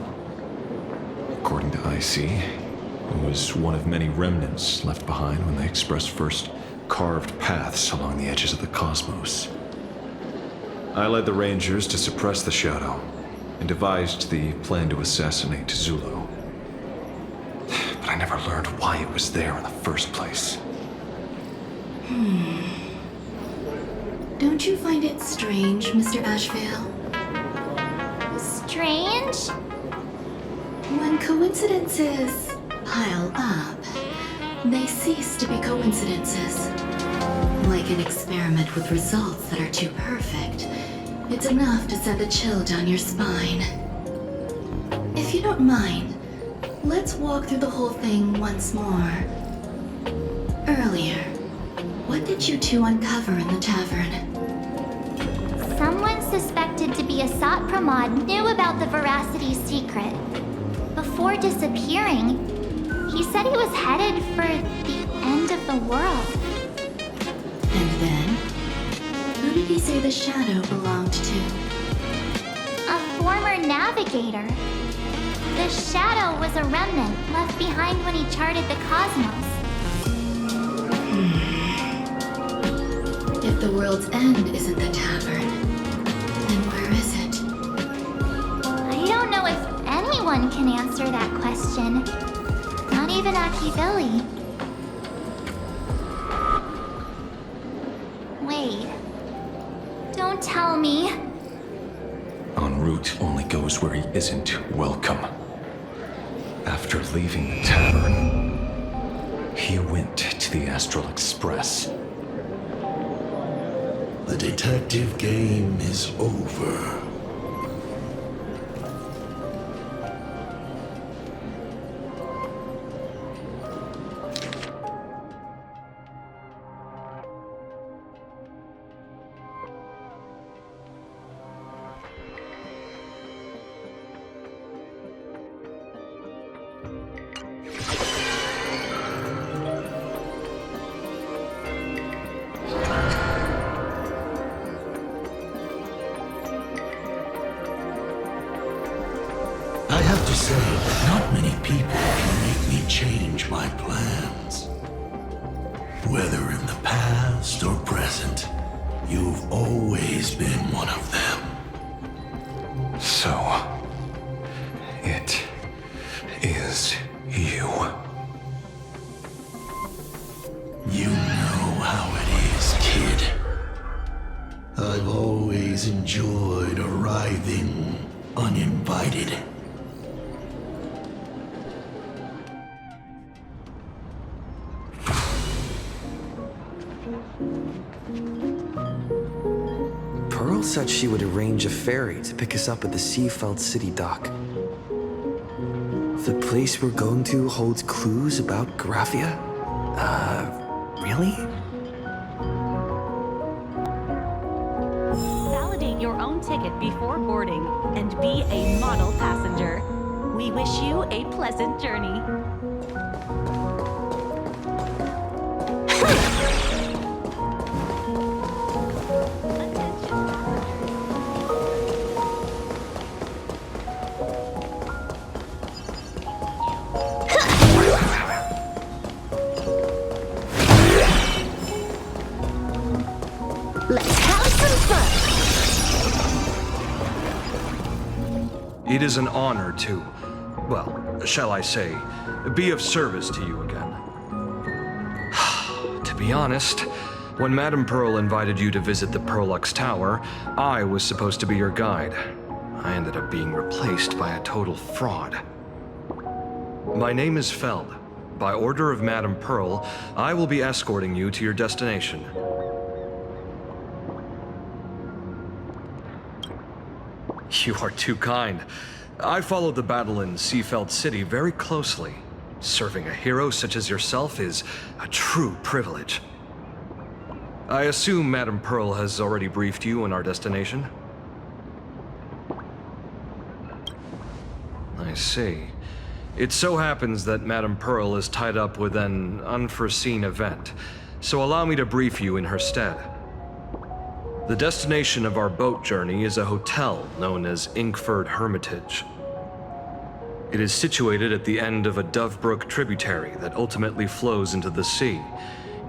According to IC, it was one of many remnants left behind when the Express first carved paths along the edges of the cosmos. I led the Rangers to suppress the Shadow, and devised the plan to assassinate Zulo. But I never learned why it was there in the first place. Don't you find it strange, Mr. Ashvale? Strange? When coincidences pile up, they cease to be coincidences. Like an experiment with results that are too perfect, it's enough to send a chill down your spine. If you don't mind, let's walk through the whole thing once more. Earlier, what did you 2 uncover in the tavern? Someone suspected to be a Sapromon knew about the Veracity secret. Before disappearing, he said he was headed for the end of the world. And then? Who did he say the Shadow belonged to? A former navigator. The Shadow was a remnant left behind when he charted the cosmos. If the world's end isn't the tavern, then where is it? I don't know if anyone can answer that question. Not even Akivilli. Wait. Don't tell me. En route only goes where he isn't welcome. After leaving the tavern, he went to the Astral Express. The detective game is over. I have to say, not many people can make me change my plans. Whether in the past or present, you've always been one of them. So, it is you. You know how it is, kid. I've always enjoyed arriving uninvited. Pearl said she would arrange a ferry to pick us up at the Seafeld City dock. The place we're going to holds clues about Graphia? Really? Validate your own ticket before boarding and be a model passenger. We wish you a pleasant journey. It is an honor to, well, shall I say, be of service to you again. To be honest, when Madame Pearl invited you to visit the Perlux Tower, I was supposed to be your guide. I ended up being replaced by a total fraud. My name is Feld. By order of Madame Pearl, I will be escorting you to your destination. You are too kind. I followed the battle in Seafeld City very closely. Serving a hero such as yourself is a true privilege. I assume Madame Pearl has already briefed you on our destination? I see. It so happens that Madame Pearl is tied up with an unforeseen event, so allow me to brief you in her stead. The destination of our boat journey is a hotel known as Inkford Hermitage. It is situated at the end of a Dovebrook tributary that ultimately flows into the sea.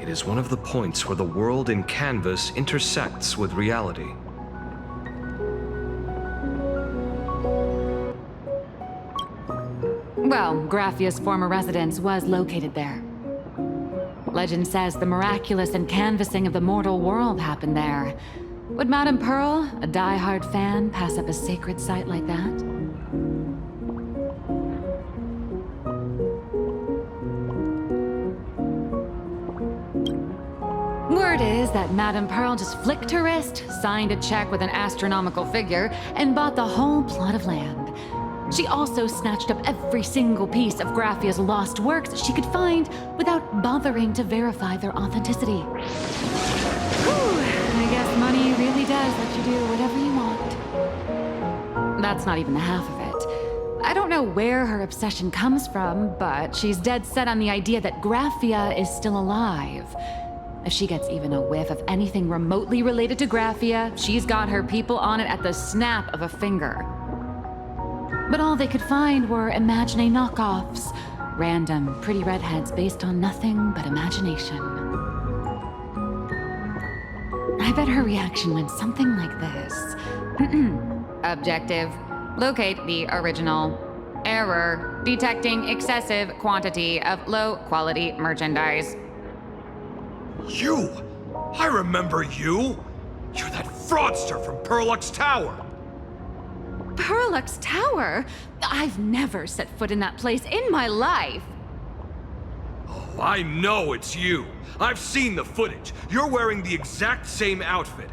It is one of the points where the world in canvas intersects with reality. Well, Graphia's former residence was located there. Legend says the miraculous canvassing of the mortal world happened there. Would Madame Pearl, a die-hard fan, pass up a sacred site like that? Word is that Madame Pearl just flicked her wrist, signed a check with an astronomical figure, and bought the whole plot of land. She also snatched up every single piece of Graphia's lost works she could find without bothering to verify their authenticity. I guess money really does let you do whatever you want. That's not even the half of it. I don't know where her obsession comes from, but she's dead set on the idea that Graphia is still alive. If she gets even a whiff of anything remotely related to Graphia, she's got her people on it at the snap of a finger. But all they could find were Imagine knockoffs. Random, pretty redheads based on nothing but imagination. I bet her reaction went something like this. Objective. Locate the original. Error. Detecting excessive quantity of low-quality merchandise. You! I remember you! You're that fraudster from Perlux Tower! Perlux Tower? I've never set foot in that place in my life. Oh, I know it's you. I've seen the footage. You're wearing the exact same outfit.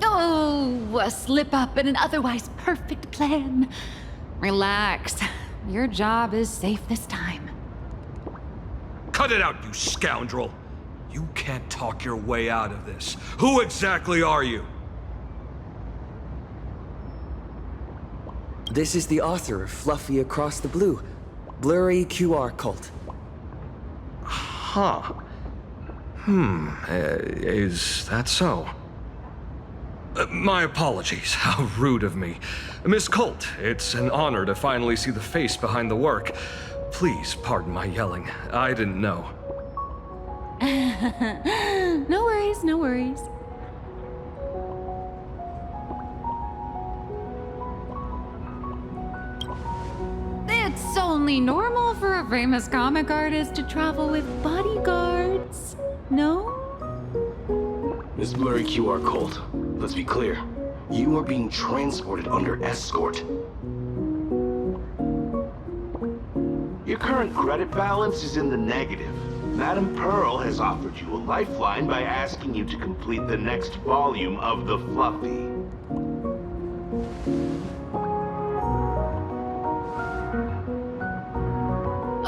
Oh, a slip-up in an otherwise perfect plan. Relax. Your job is safe this time. Cut it out, you scoundrel! You can't talk your way out of this. Who exactly are you? This is the author of Fluffy Across the Blue, Blurry QR Cult. Huh. Is that so? My apologies. How rude of me. Miss Colt, it's an honor to finally see the face behind the work. Please pardon my yelling. I didn't know. No worries, no worries. It's only normal for a famous comic artist to travel with bodyguards, no? this blurry QR code. Let's be clear. You are being transported under escort. Your current credit balance is in the negative. Madam Pearl has offered you a lifeline by asking you to complete the next volume of the Fluffy.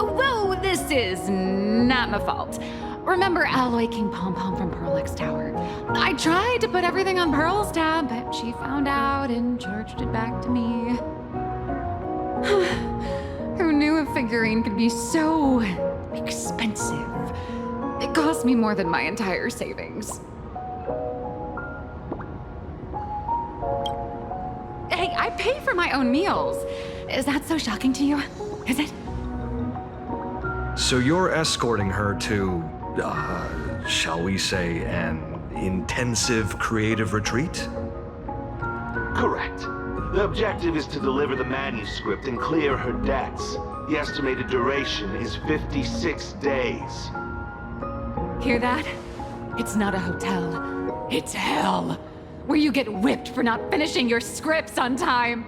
Whoa, this is not my fault. Remember Alloy King Pom Pom from Pearl X Tower? I tried to put everything on Pearl's tab, but she found out and charged it back to me. Who knew a figurine could be so expensive? It cost me more than my entire savings. Hey, I pay for my own meals. Is that so shocking to you? Is it? So you're escorting her to, shall we say, an intensive creative retreat? Correct. The objective is to deliver the manuscript and clear her debts. The estimated duration is 56 days. Hear that? It's not a hotel. It's hell. Where you get whipped for not finishing your scripts on time.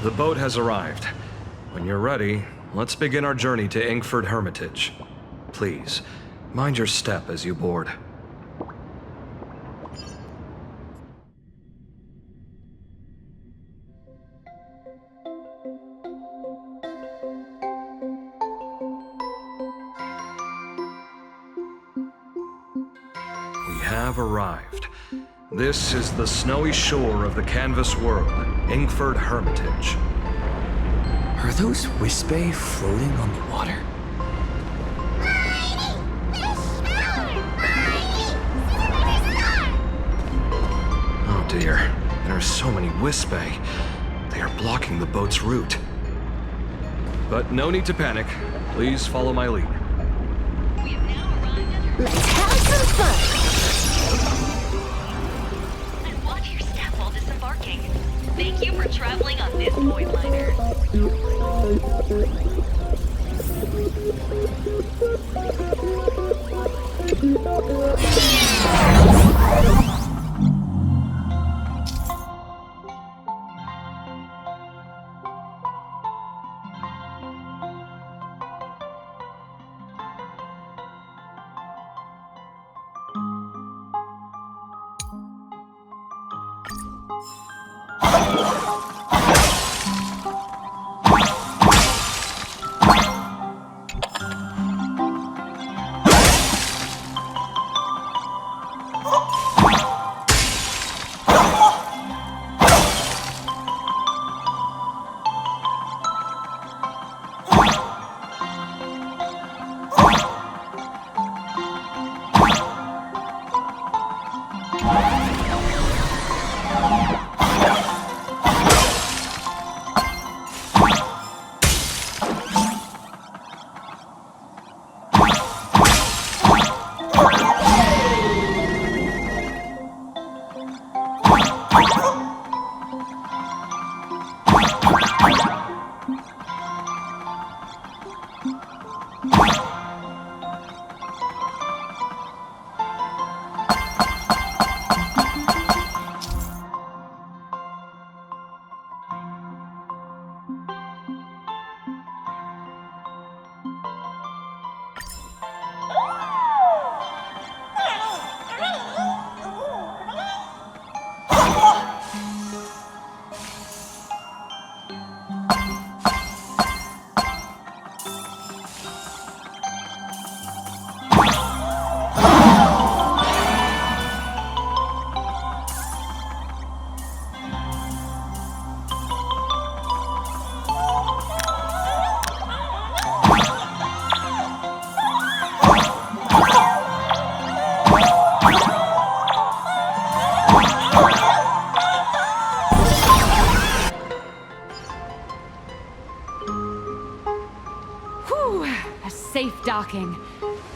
The boat has arrived. When you're ready, let's begin our journey to Inkford Hermitage. Please, mind your step as you board. We have arrived. This is the snowy shore of the canvas world, Inkford Hermitage. Are those Wispe floating on the water? Oh dear, there are so many Wispe. They are blocking the boat's route. But no need to panic. Please follow my lead. Let's have some fun! Watch your step while disembarking. Thank you for traveling on this void liner. Docking.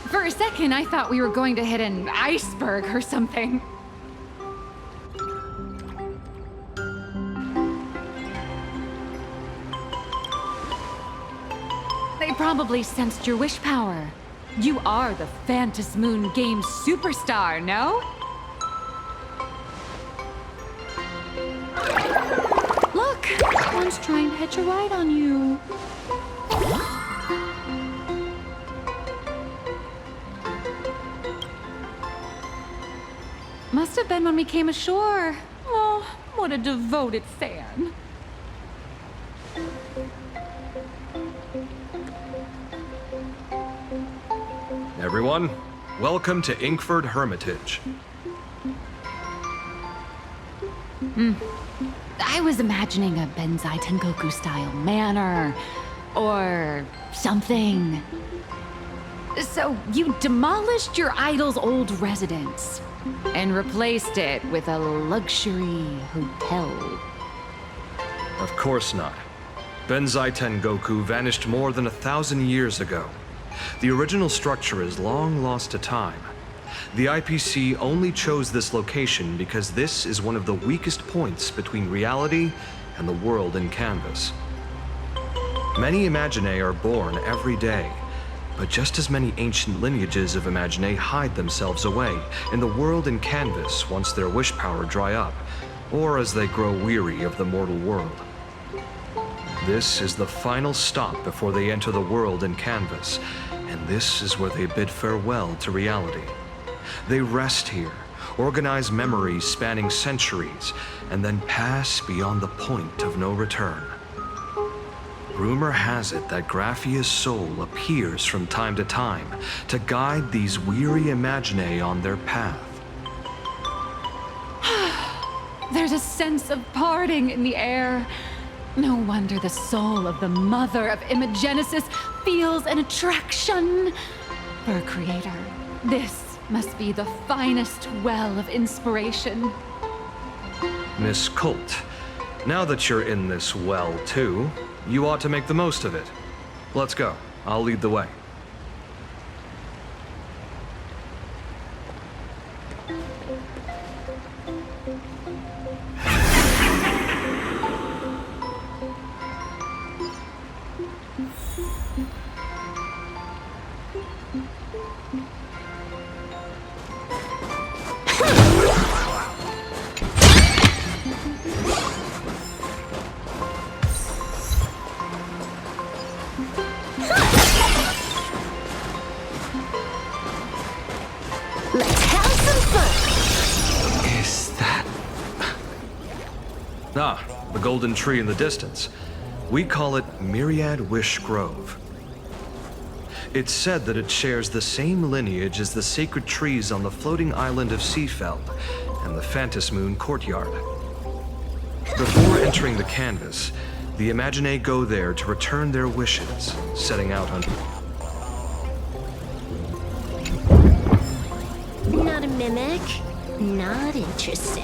For a second, I thought we were going to hit an iceberg or something. They probably sensed your wish power. You are the Phantom Moon game superstar, no? Look, one's trying to hitch a ride on you. Must have been when we came ashore. Oh, what a devoted fan. Everyone, welcome to Inkford Hermitage. I was imagining a Benzai Tengoku style manor or something. So you demolished your idol's old residence and replaced it with a luxury hotel. Of course not. Benzai Tengoku vanished more than 1,000 years ago. The original structure is long lost to time. The IPC only chose this location because this is one of the weakest points between reality and the world in canvas. Many Imaginae are born every day, but just as many ancient lineages of Imaginae hide themselves away in the world in canvas once their wish power dry up, or as they grow weary of the mortal world. This is the final stop before they enter the world in canvas, and this is where they bid farewell to reality. They rest here, organize memories spanning centuries, and then pass beyond the point of no return. Rumor has it that Graphia's soul appears from time to time to guide these weary Imaginae on their path. There's a sense of parting in the air. No wonder the soul of the mother of Imagenesis feels an attraction for a creator. This must be the finest well of inspiration. Miss Colt, now that you're in this well too, you ought to make the most of it. Let's go. I'll lead the way. Ah, the golden tree in the distance. We call it Myriad Wish Grove. It's said that it shares the same lineage as the sacred trees on the floating island of Seafeld and the Phantom Moon courtyard. Before entering the canvas, the Imaginae go there to return their wishes, setting out on... Not a mimic. Not interested.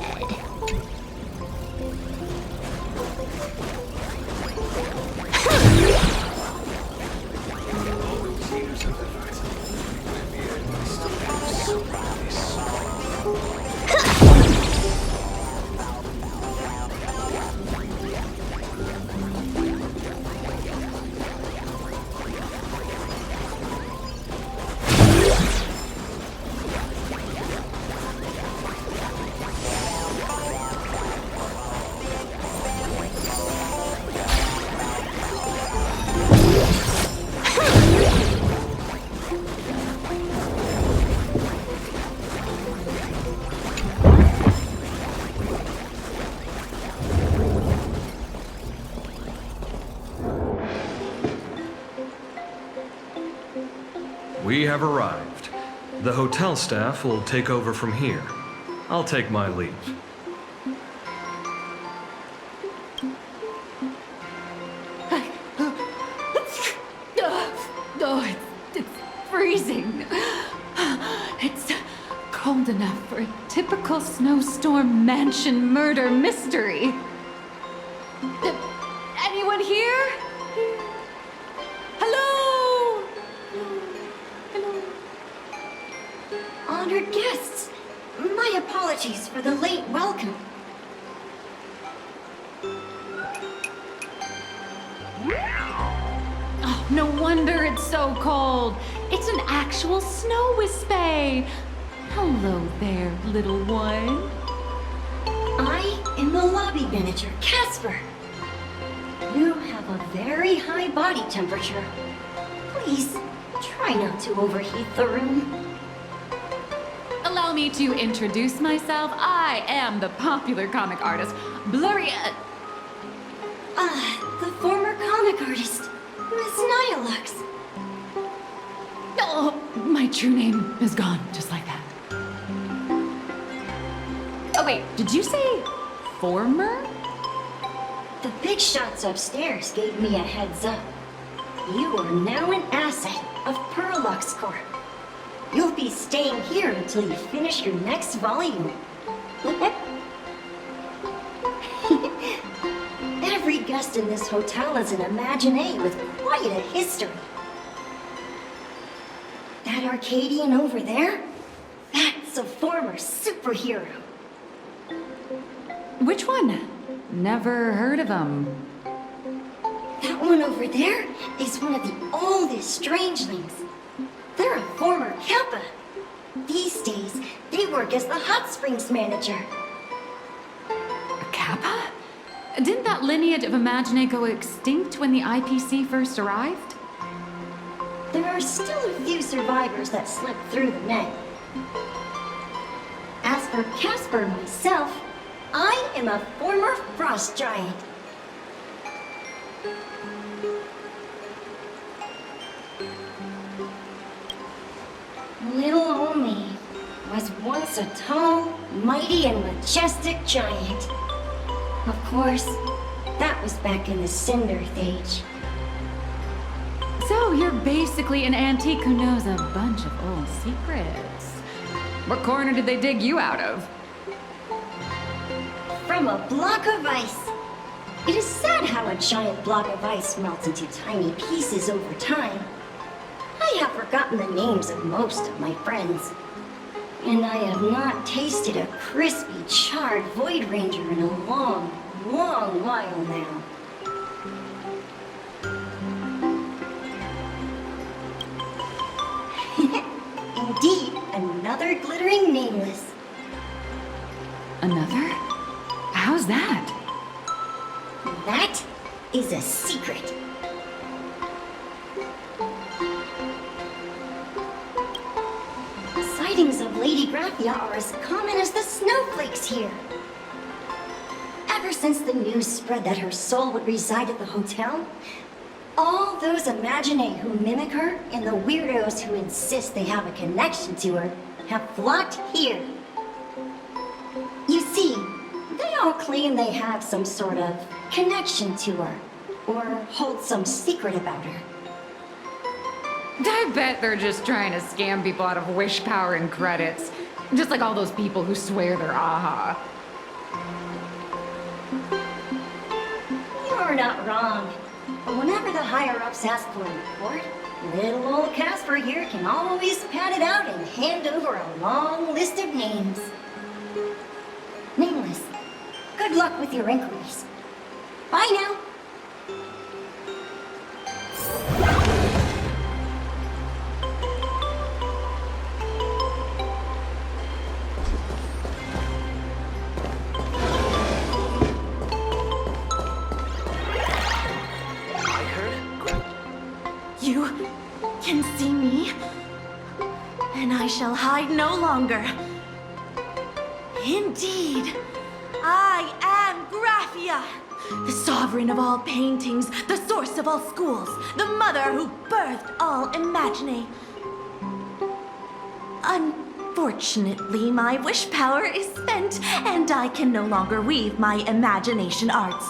We have arrived. The hotel staff will take over from here. I'll take my leave. Oh, it's freezing. It's cold enough for a typical snowstorm mansion murder mystery. Anyone here? Hello? Hello? Honored guests, my apologies for the late welcome. Oh, No wonder it's so cold. It's an actual snow wispy. Hello there, little one. I am the lobby manager, Casper. You have a very high body temperature. Please, try not to overheat the room. Allow me to introduce myself. I am the popular comic artist, Blurry... The former comic artist, Miss Nihilux. Oh, my true name is gone, just like that. Oh wait, did you say former? The big shots upstairs gave me a heads up. You are now an asset of Perlux Corp. You'll be staying here until you finish your next volume. Every guest in this hotel is an Imaginé with quite a history. That Arcadian over there? That's a former superhero. Which one? Never heard of him. That one over there is one of the oldest strangelings. They're a former Kappa. These days, they work as the hot springs manager. A Kappa? Didn't that lineage of Imaginé go extinct when the IPC first arrived? There are still a few survivors that slip through the net. As for Casper myself, I am a former frost giant. Little old me was once a tall, mighty, and majestic giant. Of course, that was back in the Cinder Age. So you're basically an antique who knows a bunch of old secrets. What corner did they dig you out of? From a block of ice. It is sad how a giant block of ice melts into tiny pieces over time. I have forgotten the names of most of my friends. And I have not tasted a crispy, charred Void Ranger in a long, long while now. Indeed, another glittering nameless. Another? How's that? That is a secret. Sightings of Lady Graphia are as common as the snowflakes here. Ever since the news spread that her soul would reside at the hotel, all those Imaginé who mimic her and the weirdos who insist they have a connection to her have flocked here. You see, they all claim they have some sort of connection to her, or hold some secret about her. I bet they're just trying to scam people out of wish power and credits. Just like all those people who swear they're AHA. You're not wrong. But whenever the higher-ups ask for a report, little old Casper here can always pad it out and hand over a long list of names. Nameless, good luck with your inquiries. Bye now. You can see me, and I shall hide no longer. Indeed, I am Graphia, the sovereign of all paintings, the source of all schools, the mother who birthed all Imaginé. Unfortunately, my wish power is spent, and I can no longer weave my imagination arts.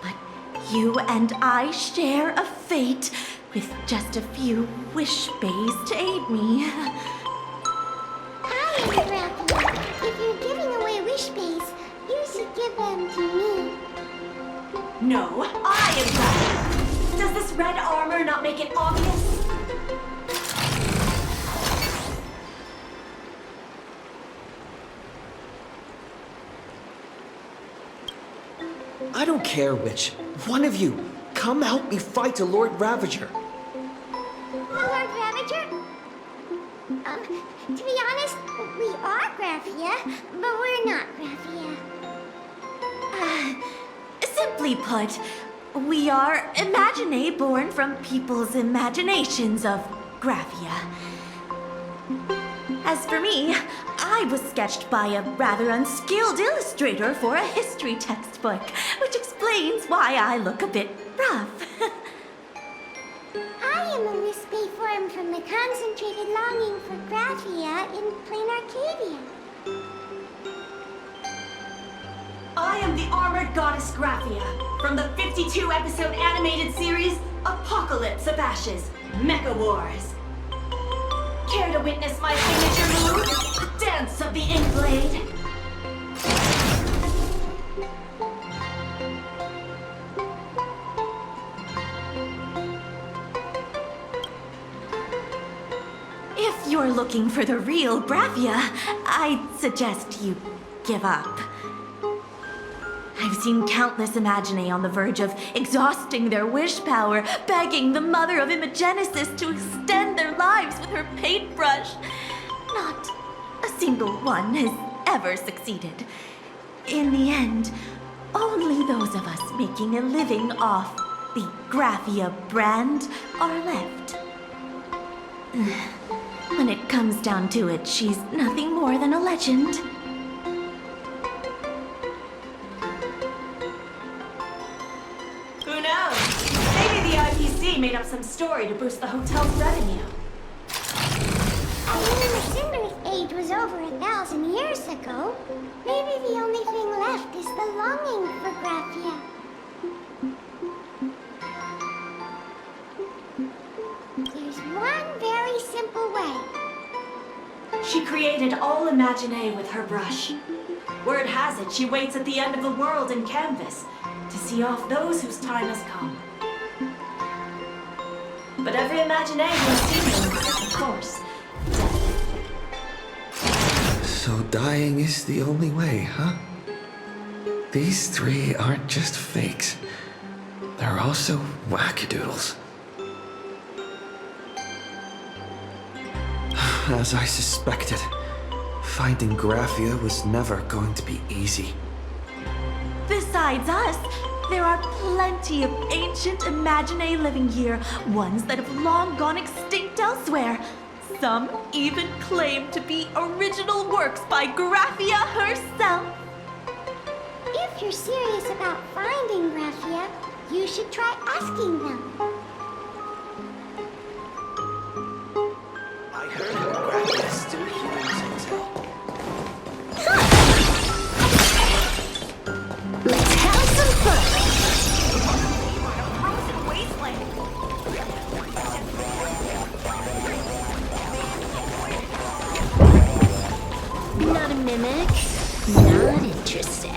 But you and I share a fate, with just a few wish bays to aid me. Hi, Graphia. If you're giving away wish bays, you should give them to me. No, I am Graphia. Does this red armor not make it obvious? I don't care which. One of you, come help me fight the Lord Ravager. We are Graphia, but we're not Graphia. Simply put, we are Imaginae born from people's imaginations of Graphia. As for me, I was sketched by a rather unskilled illustrator for a history textbook, which explains why I look a bit rough. I am a wispy form from the concentrated longing for Graphia in Planarcadia. I am the armored goddess Graphia from the 52-episode animated series Apocalypse of Ashes, Mecha Wars. Care to witness my signature move, the Dance of the Inkblade? If you're looking for the real Graphia, I'd suggest you give up. I've seen countless Imaginae on the verge of exhausting their wish power, begging the mother of Imagenesis to extend their lives with her paintbrush. Not a single one has ever succeeded. In the end, only those of us making a living off the Graphia brand are left. When it comes down to it, she's nothing more than a legend. Who knows? Maybe the IPC made up some story to boost the hotel's revenue. I mean, the Cinder Age was over 1,000 years ago. Maybe the only thing left is the longing for Graphia. There's one very simple way. She created all Imaginae with her brush. Word has it, she waits at the end of the world in canvas to see off those whose time has come. But every Imaginae has seen them, of course, death. So dying is the only way, huh? These three aren't just fakes. They're also wackadoodles. As I suspected, finding Graphia was never going to be easy. Besides us, there are plenty of ancient Imaginae living here, ones that have long gone extinct elsewhere. Some even claim to be original works by Graphia herself. If you're serious about finding Graphia, you should try asking them. I heard that Graphia still humans until... Let's have some fun! Not a mimic. Not interested.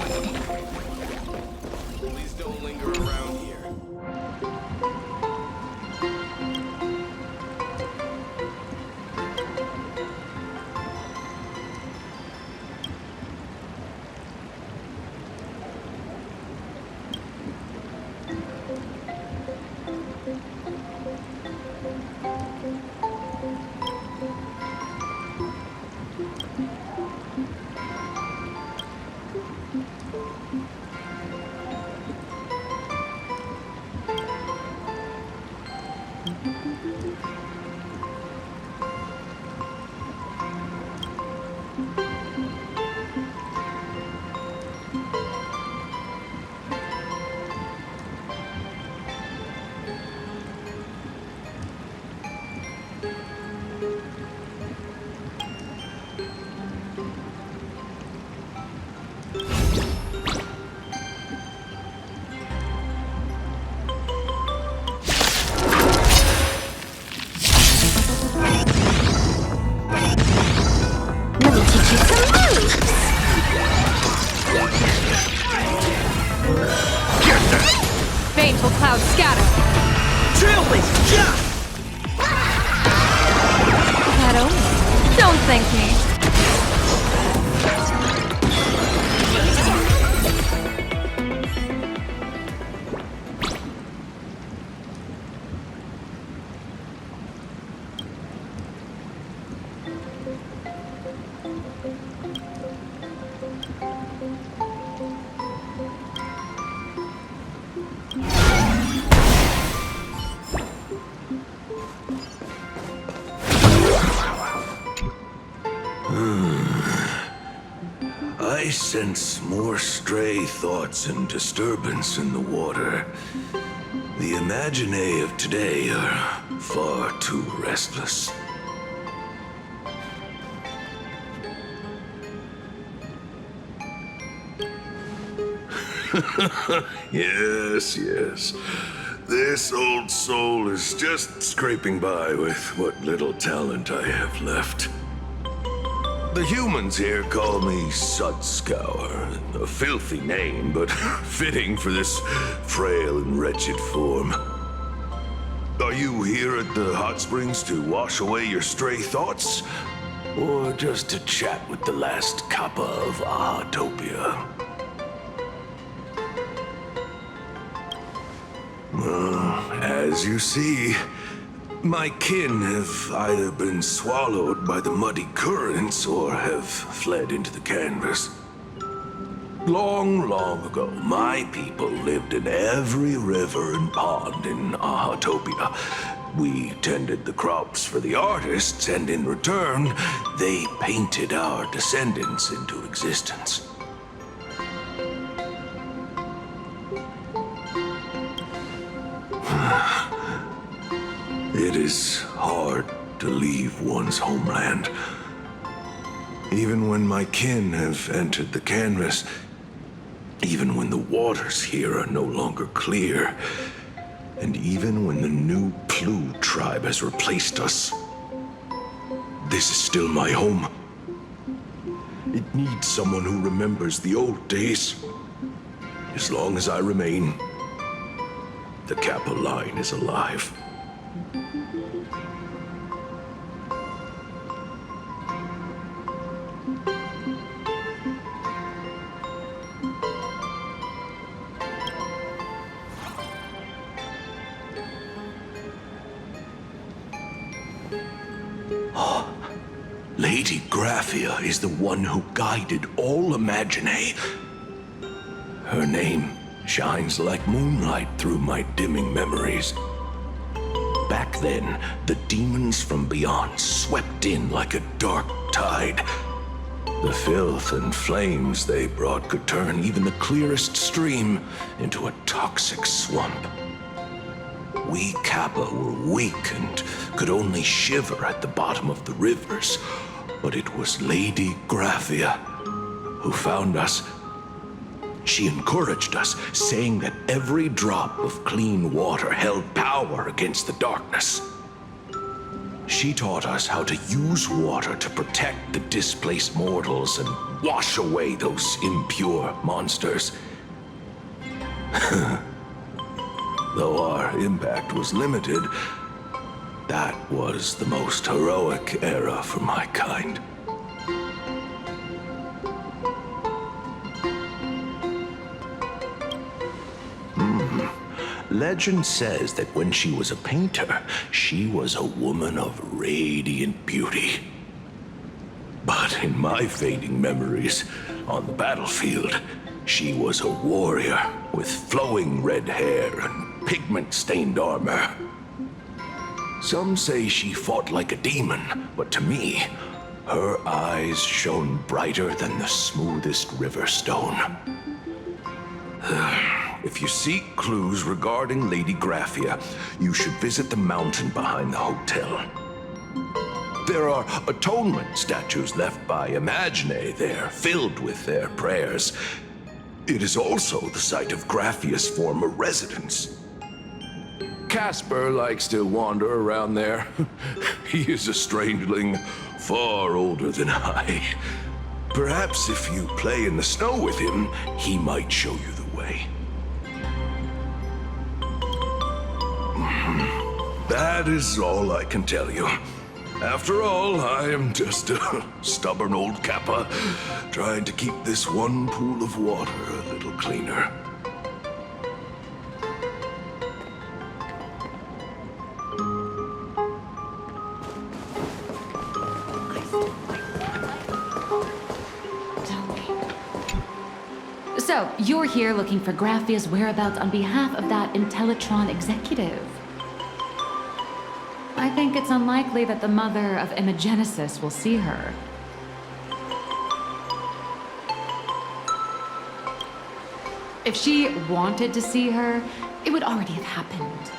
Please don't linger around here. Baneful clouds scatter. Trailblazer, jump! That only. Don't thank me. sense more stray thoughts and disturbance in the water. The imaginae of today are far too restless. Yes, yes. This old soul is just scraping by with what little talent I have left. The humans here call me Sudscour, a filthy name, but fitting for this frail and wretched form. Are you here at the hot springs to wash away your stray thoughts? Or just to chat with the last kappa of Ahatopia? As you see, my kin have either been swallowed by the muddy currents or have fled into the canvas. Long, long ago, my people lived in every river and pond in Ahatopia. We tended the crops for the artists, and in return, they painted our descendants into existence. It is hard to leave one's homeland. Even when my kin have entered the canvas, even when the waters here are no longer clear, and even when the new Plu tribe has replaced us, this is still my home. It needs someone who remembers the old days. As long as I remain, the Kappa line is alive. Lady Graphia is the one who guided all Imaginae. Her name shines like moonlight through my dimming memories. Back then, the demons from beyond swept in like a dark tide. The filth and flames they brought could turn even the clearest stream into a toxic swamp. We Kappa were weak and could only shiver at the bottom of the rivers, but it was Lady Graphia who found us. She encouraged us, saying that every drop of clean water held power against the darkness. She taught us how to use water to protect the displaced mortals and wash away those impure monsters. Though our impact was limited, that was the most heroic era for my kind. Legend says that when she was a painter, she was a woman of radiant beauty. But in my fading memories, on the battlefield, she was a warrior with flowing red hair and pigment-stained armor. Some say she fought like a demon, but to me, her eyes shone brighter than the smoothest river stone. If you seek clues regarding Lady Graphia, you should visit the mountain behind the hotel. There are atonement statues left by Imaginae there, filled with their prayers. It is also the site of Graphia's former residence. Casper likes to wander around there. He is a strangeling far older than I. Perhaps if you play in the snow with him, he might show you the way. That is all I can tell you. After all, I am just a stubborn old Kappa, trying to keep this one pool of water a little cleaner. So, you're here looking for Graphia's whereabouts on behalf of that Intellitron executive. I think it's unlikely that the mother of Imagenesis will see her. If she wanted to see her, it would already have happened.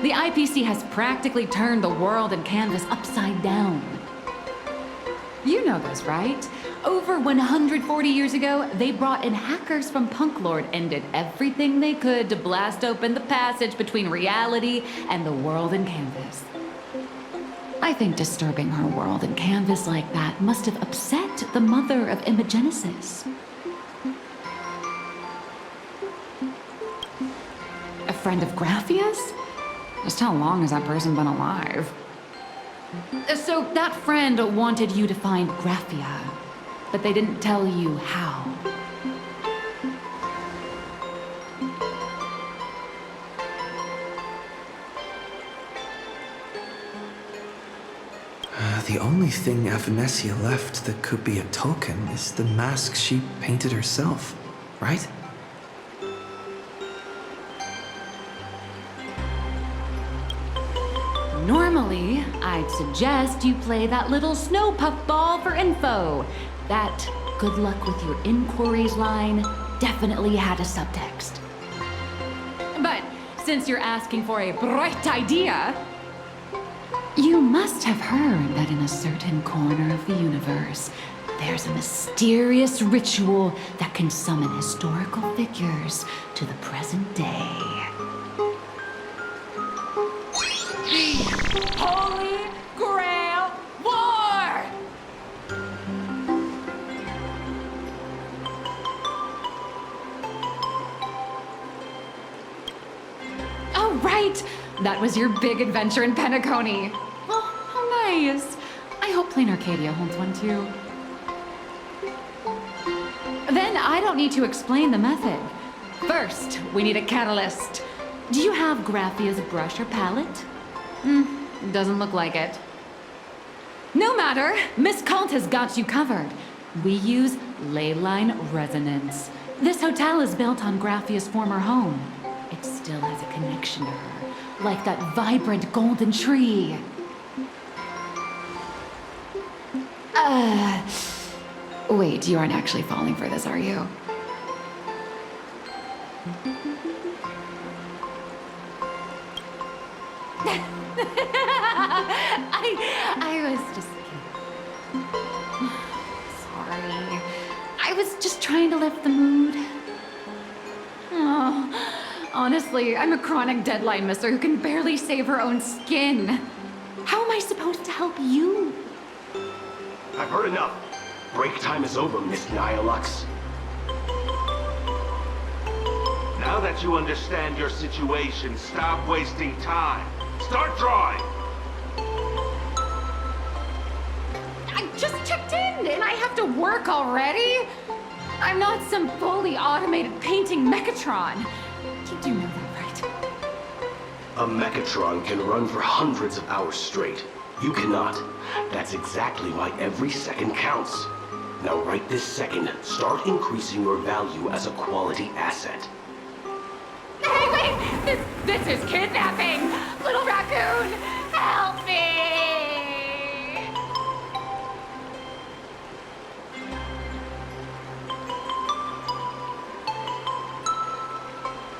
The IPC has practically turned the world and canvas upside down. You know this, right? Over 140 years ago, they brought in hackers from Punk Lord and did everything they could to blast open the passage between reality and the world and canvas. I think disturbing her world and canvas like that must have upset the mother of Imogenesis. A friend of Graphia's? Just how long has that person been alive? So that friend wanted you to find Graphia, but they didn't tell you how. The only thing Avanessia left that could be a token is the mask she painted herself, right? Normally, I'd suggest you play that little snow puff ball for info. That good luck with your inquiries line definitely had a subtext. But since you're asking for a bright idea, you must have heard that in a certain corner of the universe, there's a mysterious ritual that can summon historical figures to the present day. Holy Grail War! Oh, right! That was your big adventure in Penacony. Oh, how nice. I hope Planarcadia holds one too. Then I don't need to explain the method. First, we need a catalyst. Do you have Graphia's brush or palette? Doesn't look like it. No matter, Miss Kalt has got you covered. We use ley line resonance. This hotel is built on Graphia's former home. It still has a connection to her, like that vibrant golden tree. Wait, you aren't actually falling for this, are you? I was just kidding. Sorry. I was just trying to lift the mood. Oh, honestly, I'm a chronic deadline misser who can barely save her own skin. How am I supposed to help you? I've heard enough. Break time is over, Miss Nihilux. Now that you understand your situation, stop wasting time. Start drawing! I just checked in and I have to work already? I'm not some fully automated painting Mechatron. You do know that, right? A Mechatron can run for hundreds of hours straight. You cannot. That's exactly why every second counts. Now right this second, start increasing your value as a quality asset. Hey, wait! This is kidnapping! Little raccoon, help me!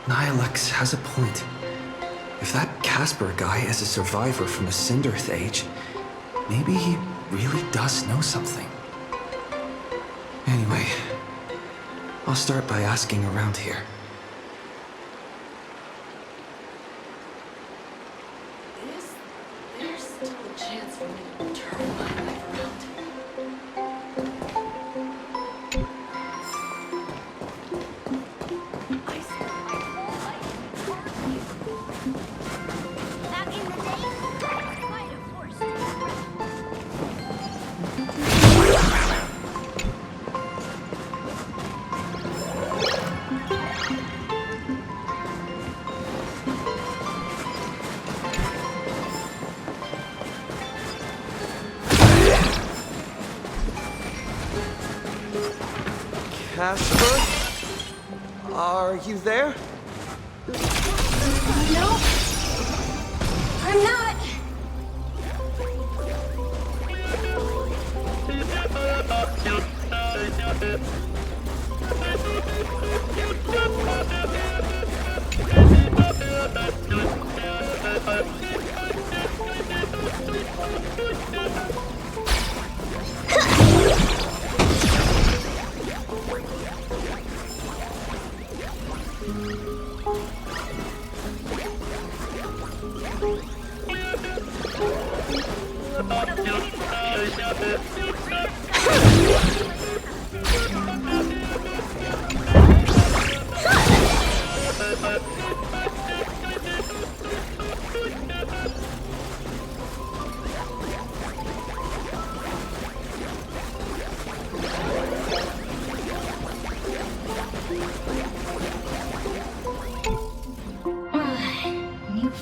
Nihilux has a point. If that Casper guy is a survivor from the Cinderth Age, maybe he really does know something. Anyway, I'll start by asking around here. There's still a chance for me to turn my life around. Back in the day, quite a force to Casper? Are you there? No, I'm not. You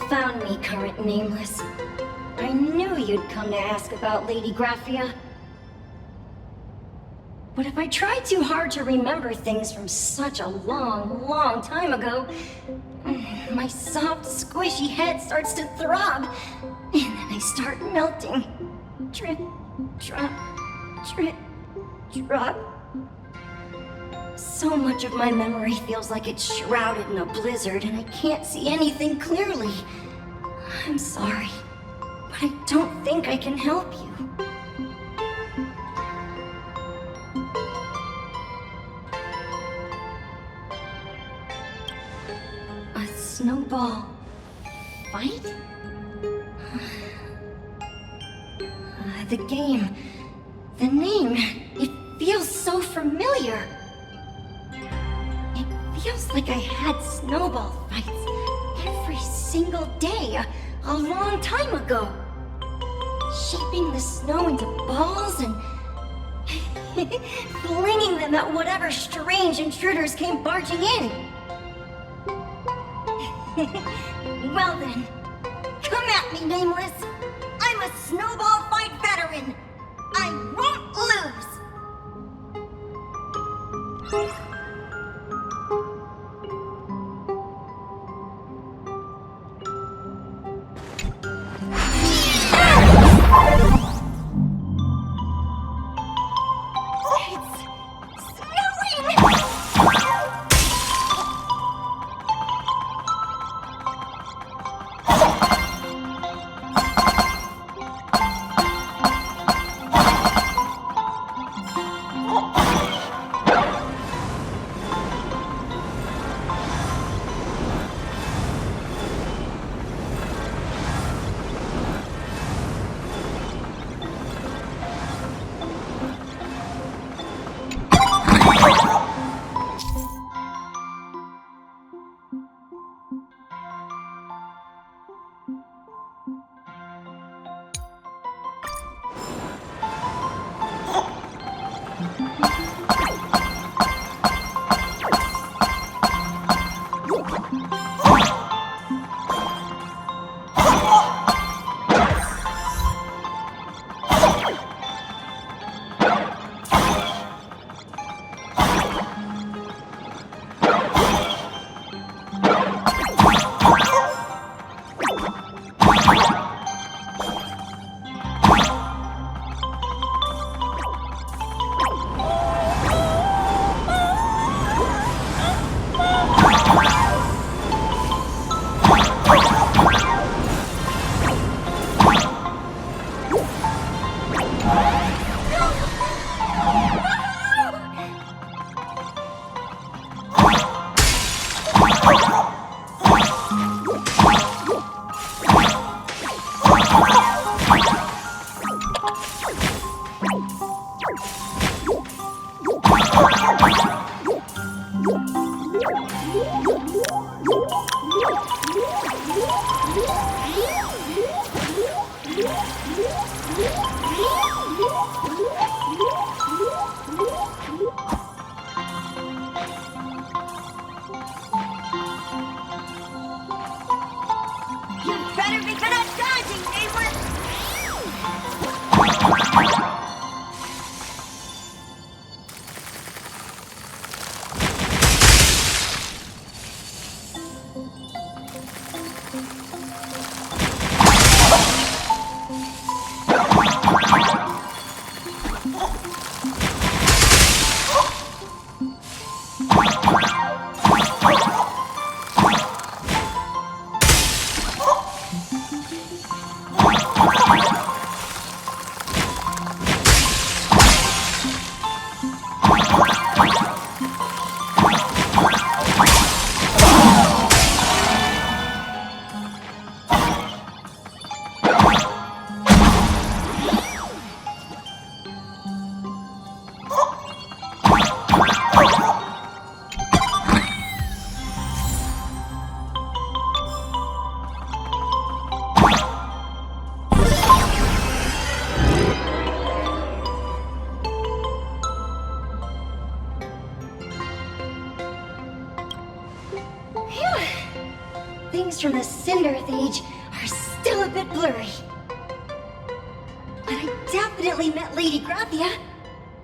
found me, current nameless. I knew you'd come to ask about Lady Graphia. But if I try too hard to remember things from such a long, long time ago, my soft, squishy head starts to throb, and then I start melting. Drip, drop, drip, drop. So much of my memory feels like it's shrouded in a blizzard, and I can't see anything clearly. I'm sorry, but I don't think I can help you. A snowball fight? The game, the name, it feels so familiar. It feels like I had snowball fights every single day a long time ago. Shaping the snow into balls and flinging them at whatever strange intruders came barging in. Well then, come at me, Nameless. I'm a snowball fight veteran. I won't lose. things from the Cinderth Age are still a bit blurry. But I definitely met Lady Graphia.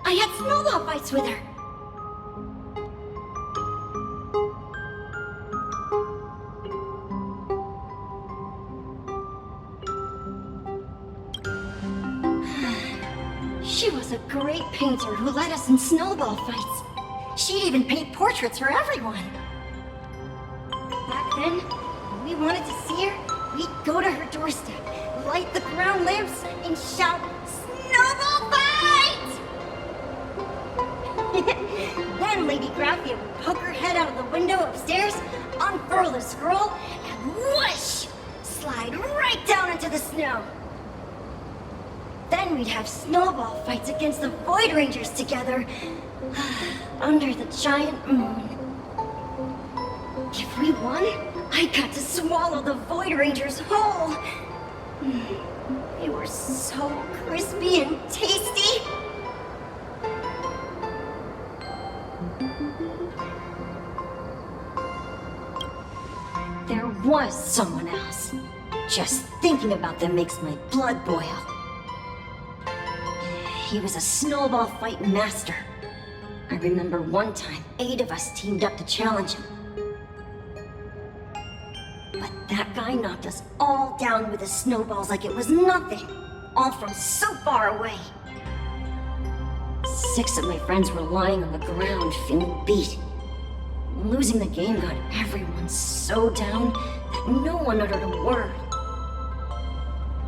I had snowball fights with her. She was a great painter who led us in snowball fights. She'd even paint portraits for everyone. Back then, when we wanted to see her, we'd go to her doorstep, light the ground lamps, and shout, "Snowball fight!" Then Lady Graphia would poke her head out of the window upstairs, unfurl the scroll, and whoosh! Slide right down into the snow. Then we'd have snowball fights against the Void Rangers together, under the giant moon. If we won, I got to swallow the Void Rangers whole. They were so crispy and tasty. There was someone else. Just thinking about them makes my blood boil. He was a snowball fight master. I remember one time, 8 of us teamed up to challenge him. But that guy knocked us all down with his snowballs like it was nothing, all from so far away. 6 of my friends were lying on the ground, feeling beat. Losing the game got everyone so down that no one uttered a word.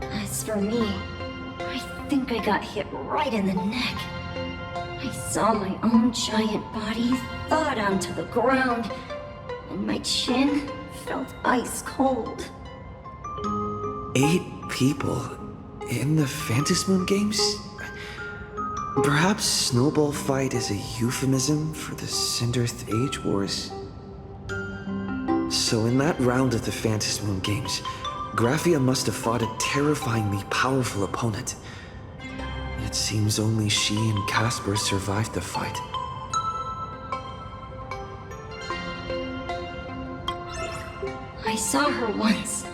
As for me, I think I got hit right in the neck. I saw my own giant body thaw down to the ground, and my chin felt ice cold. 8 people in the Phantasmoon games? Perhaps Snowball Fight is a euphemism for the Cinderth Age Wars? So in that round of the Phantasmoon games, Graphia must have fought a terrifyingly powerful opponent. It seems only she and Casper survived the fight. I saw her once.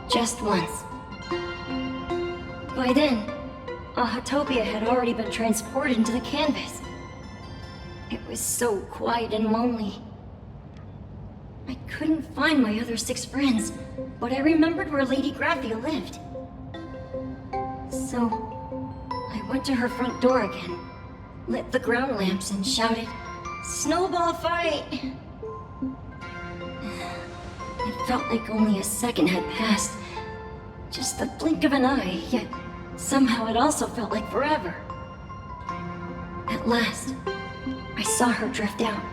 Just once. By then, Ahatopia had already been transported into the canvas. It was so quiet and lonely. I couldn't find my other 6 friends, but I remembered where Lady Graphia lived. So, I went to her front door again, lit the ground lamps, and shouted, "Snowball fight!" It felt like only a second had passed. Just the blink of an eye, yet somehow it also felt like forever. At last, I saw her drift out.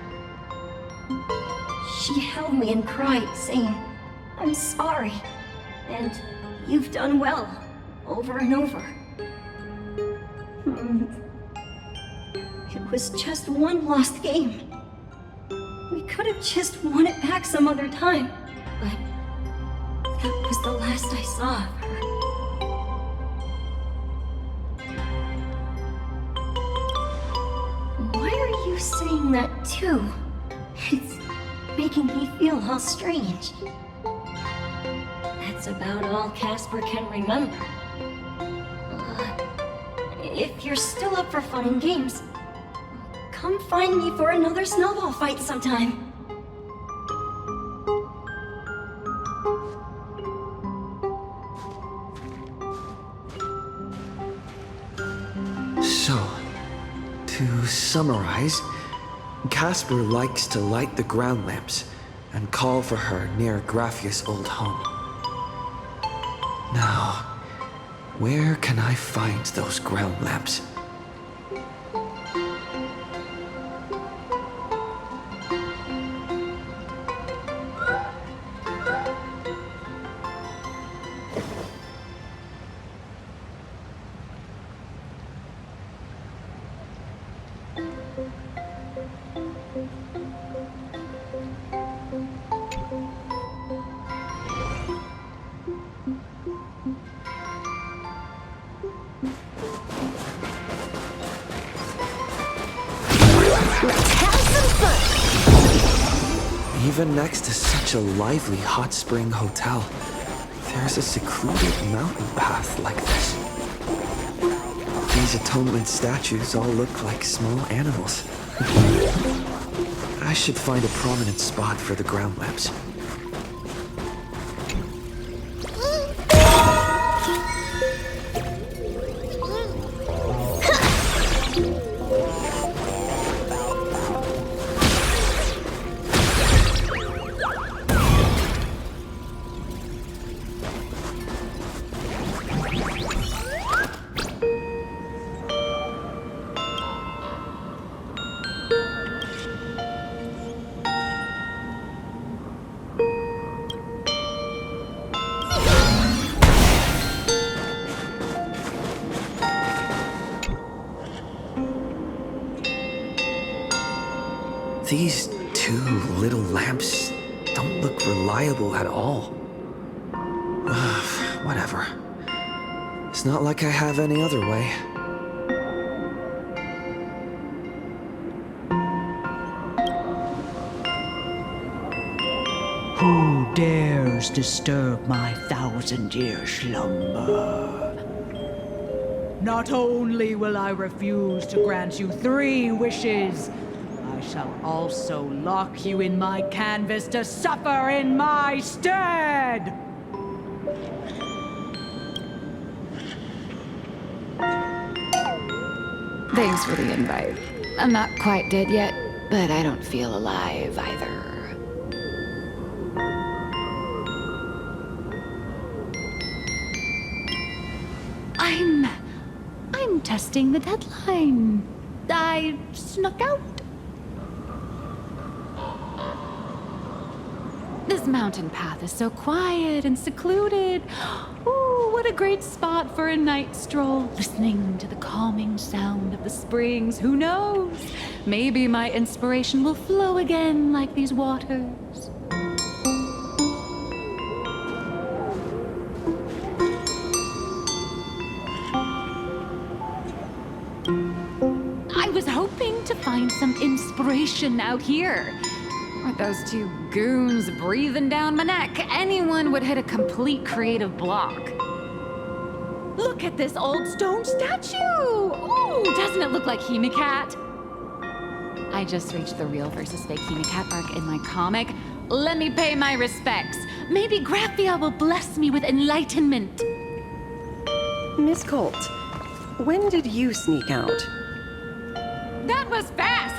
She held me and cried, saying, "I'm sorry, and you've done well," over and over. It was just one lost game. We could have just won it back some other time, but that was the last I saw of her. Why are you saying that too? It's making me feel all strange. That's about all Casper can remember. If you're still up for fun and games, come find me for another snowball fight sometime. So, to summarize, Casper likes to light the ground lamps and call for her near Graphia's old home. Now, where can I find those ground lamps? Even next to such a lively hot spring hotel, there's a secluded mountain path like this. These atonement statues all look like small animals. I should find a prominent spot for the ground lamps. These two little lamps don't look reliable at all. Whatever. It's not like I have any other way. Who dares disturb my 1,000-year slumber? Not only will I refuse to grant you 3 wishes, I shall also lock you in my canvas to suffer in my stead! Thanks for the invite. I'm not quite dead yet, but I don't feel alive either. I'm testing the deadline. I snuck out. This mountain path is so quiet and secluded. Ooh, what a great spot for a night stroll, listening to the calming sound of the springs. Who knows? Maybe my inspiration will flow again like these waters. I was hoping to find some inspiration out here. With those 2 goons breathing down my neck, anyone would hit a complete creative block. Look at this old stone statue! Ooh, doesn't it look like Himicat? I just reached the real versus fake Himicat arc in my comic. Let me pay my respects. Maybe Graphia will bless me with enlightenment. Miss Colt, when did you sneak out? That was fast!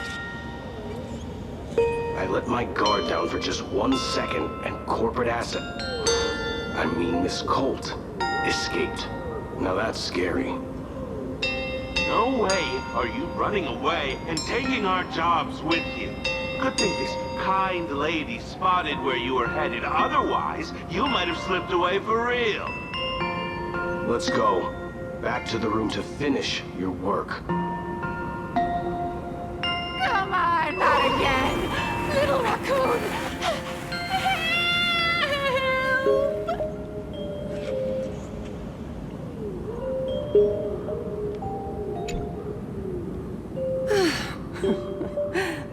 I let my guard down for just 1 second, and corporate asset, I mean Miss Colt, escaped. Now that's scary. No way are you running away and taking our jobs with you. Good thing this kind lady spotted where you were headed. Otherwise, you might have slipped away for real. Let's go. Back to the room to finish your work. Come on, not again! Little raccoon!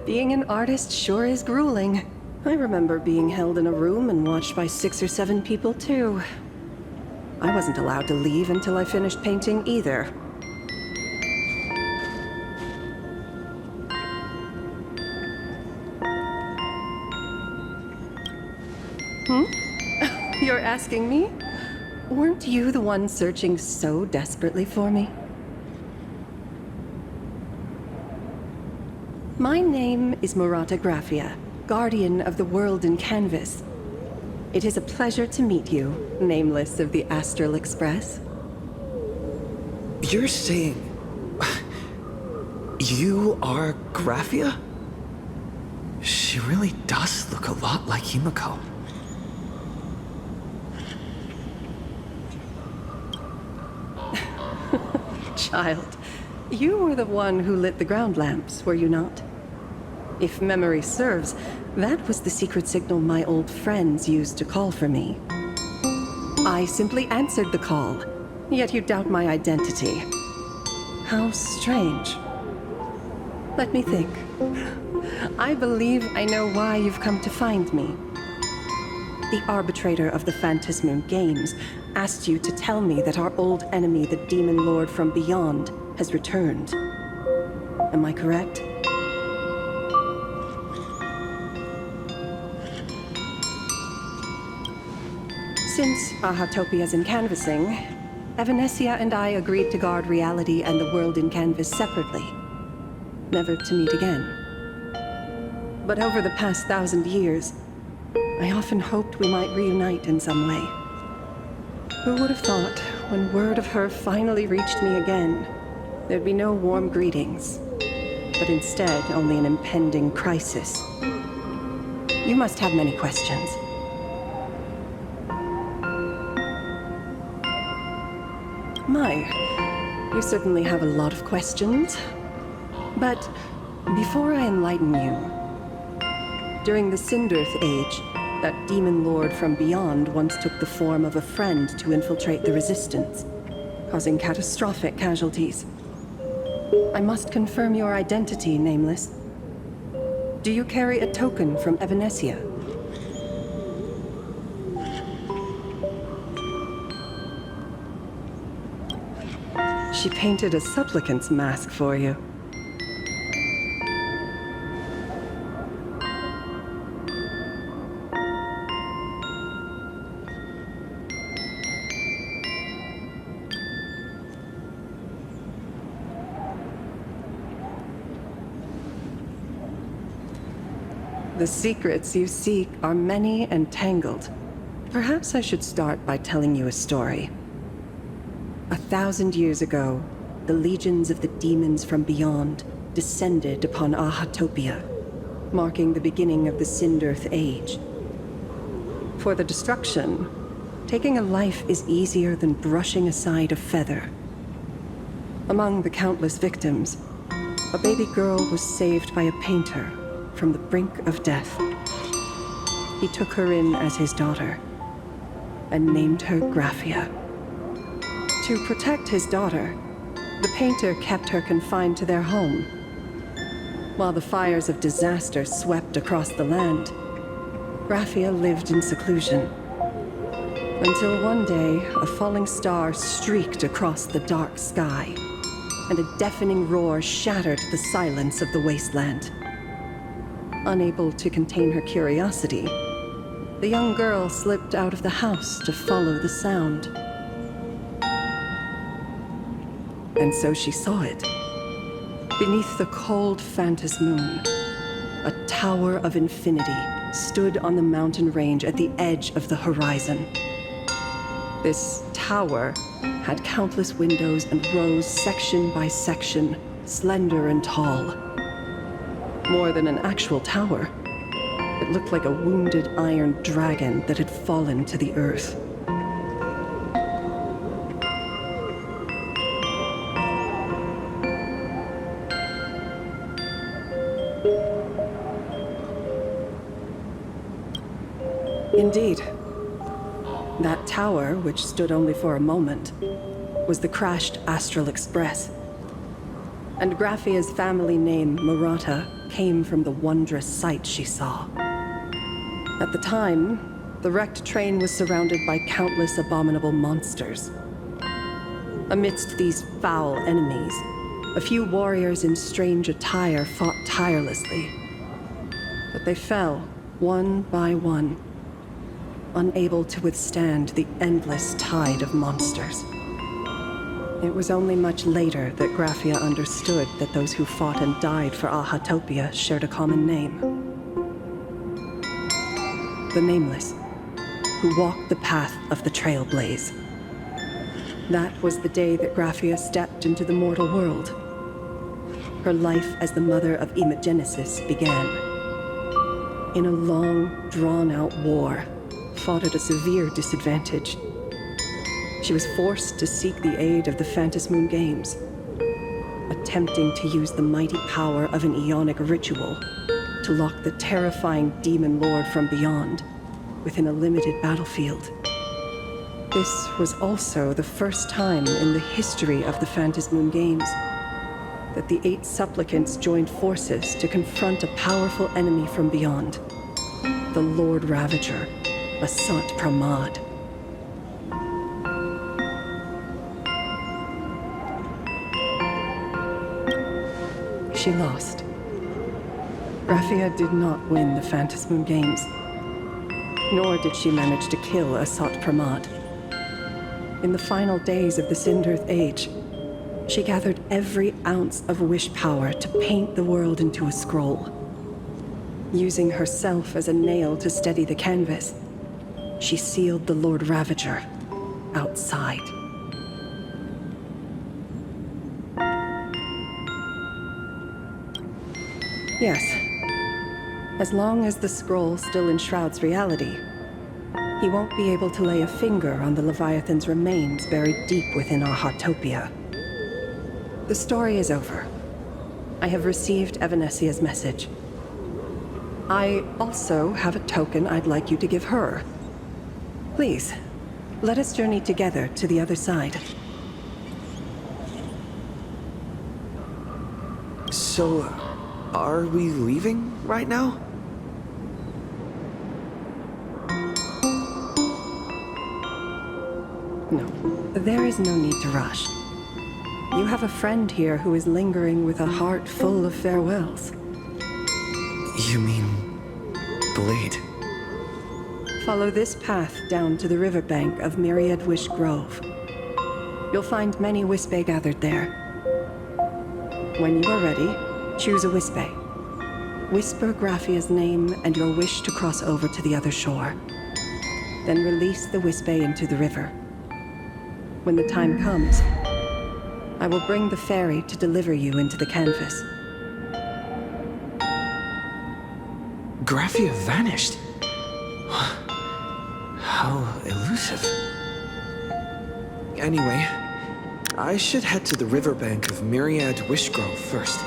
Being an artist sure is grueling. I remember being held in a room and watched by 6 or 7 people, too. I wasn't allowed to leave until I finished painting either. You're asking me? Weren't you the one searching so desperately for me? My name is Murata Graphia, guardian of the world in canvas. It is a pleasure to meet you, nameless of the Astral Express. You're saying... you are Graphia? She really does look a lot like Himeko. Child, you were the one who lit the ground lamps, were you not? If memory serves, that was the secret signal my old friends used to call for me. I simply answered the call, yet you doubt my identity. How strange. Let me think. I believe I know why you've come to find me. The arbitrator of the Phantasmoon Games asked you to tell me that our old enemy, the Demon Lord from Beyond, has returned. Am I correct? Since Ahatopia's in canvassing, Evanesia and I agreed to guard reality and the world in canvas separately, never to meet again. But over the past 1,000 years, I often hoped we might reunite in some way. Who would have thought, when word of her finally reached me again, there'd be no warm greetings, but instead only an impending crisis. You must have many questions. My, you certainly have a lot of questions. But before I enlighten you, during the Cinderth Age, that demon lord from beyond once took the form of a friend to infiltrate the Resistance, causing catastrophic casualties. I must confirm your identity, Nameless. Do you carry a token from Evanesia? She painted a supplicant's mask for you. The secrets you seek are many and tangled. Perhaps I should start by telling you a story. 1,000 years ago, the legions of the demons from beyond descended upon Ahatopia, marking the beginning of the Cinderth Age. For the destruction, taking a life is easier than brushing aside a feather. Among the countless victims, a baby girl was saved by a painter from the brink of death. He took her in as his daughter and named her Graphia. To protect his daughter, the painter kept her confined to their home. While the fires of disaster swept across the land, Graphia lived in seclusion. Until one day, a falling star streaked across the dark sky, and a deafening roar shattered the silence of the wasteland. Unable to contain her curiosity, the young girl slipped out of the house to follow the sound. And so she saw it. Beneath the cold phantasmoon, a tower of infinity stood on the mountain range at the edge of the horizon. This tower had countless windows and rose section by section, slender and tall. More than an actual tower, it looked like a wounded iron dragon that had fallen to the earth. Indeed. That tower, which stood only for a moment, was the crashed Astral Express. And Graphia's family name, Murata, came from the wondrous sight she saw. At the time, the wrecked train was surrounded by countless abominable monsters. Amidst these foul enemies, a few warriors in strange attire fought tirelessly. But they fell, one by one, unable to withstand the endless tide of monsters. It was only much later that Graphia understood that those who fought and died for Ahatopia shared a common name. The Nameless, who walked the path of the Trailblaze. That was the day that Graphia stepped into the mortal world. Her life as the mother of Emogenesis began. In a long, drawn-out war, fought at a severe disadvantage. She was forced to seek the aid of the Phantasmoon Games, attempting to use the mighty power of an Aeonic ritual to lock the terrifying demon lord from beyond within a limited battlefield. This was also the first time in the history of the Phantasmoon Games that the 8 supplicants joined forces to confront a powerful enemy from beyond. The Lord Ravager, Basant Pramad. She lost. Graphia did not win the Phantasmoon Games, nor did she manage to kill Asat Pramad. In the final days of the Cinderth Age, she gathered every ounce of wish power to paint the world into a scroll. Using herself as a nail to steady the canvas, she sealed the Lord Ravager outside. Yes. As long as the scroll still enshrouds reality, he won't be able to lay a finger on the Leviathan's remains buried deep within our Heartopia. The story is over. I have received Evanesia's message. I also have a token I'd like you to give her. Please, let us journey together to the other side. So, are we leaving right now? No, there is no need to rush. You have a friend here who is lingering with a heart full of farewells. You mean... Blade? Follow this path down to the riverbank of Myriad Wish Grove. You'll find many Wispe gathered there. When you are ready, choose a Wispe. Whisper Graphia's name and your wish to cross over to the other shore. Then release the Wispe into the river. When the time comes, I will bring the ferry to deliver you into the canvas. Graphia vanished. How elusive. Anyway, I should head to the riverbank of Myriad Wishgrove first.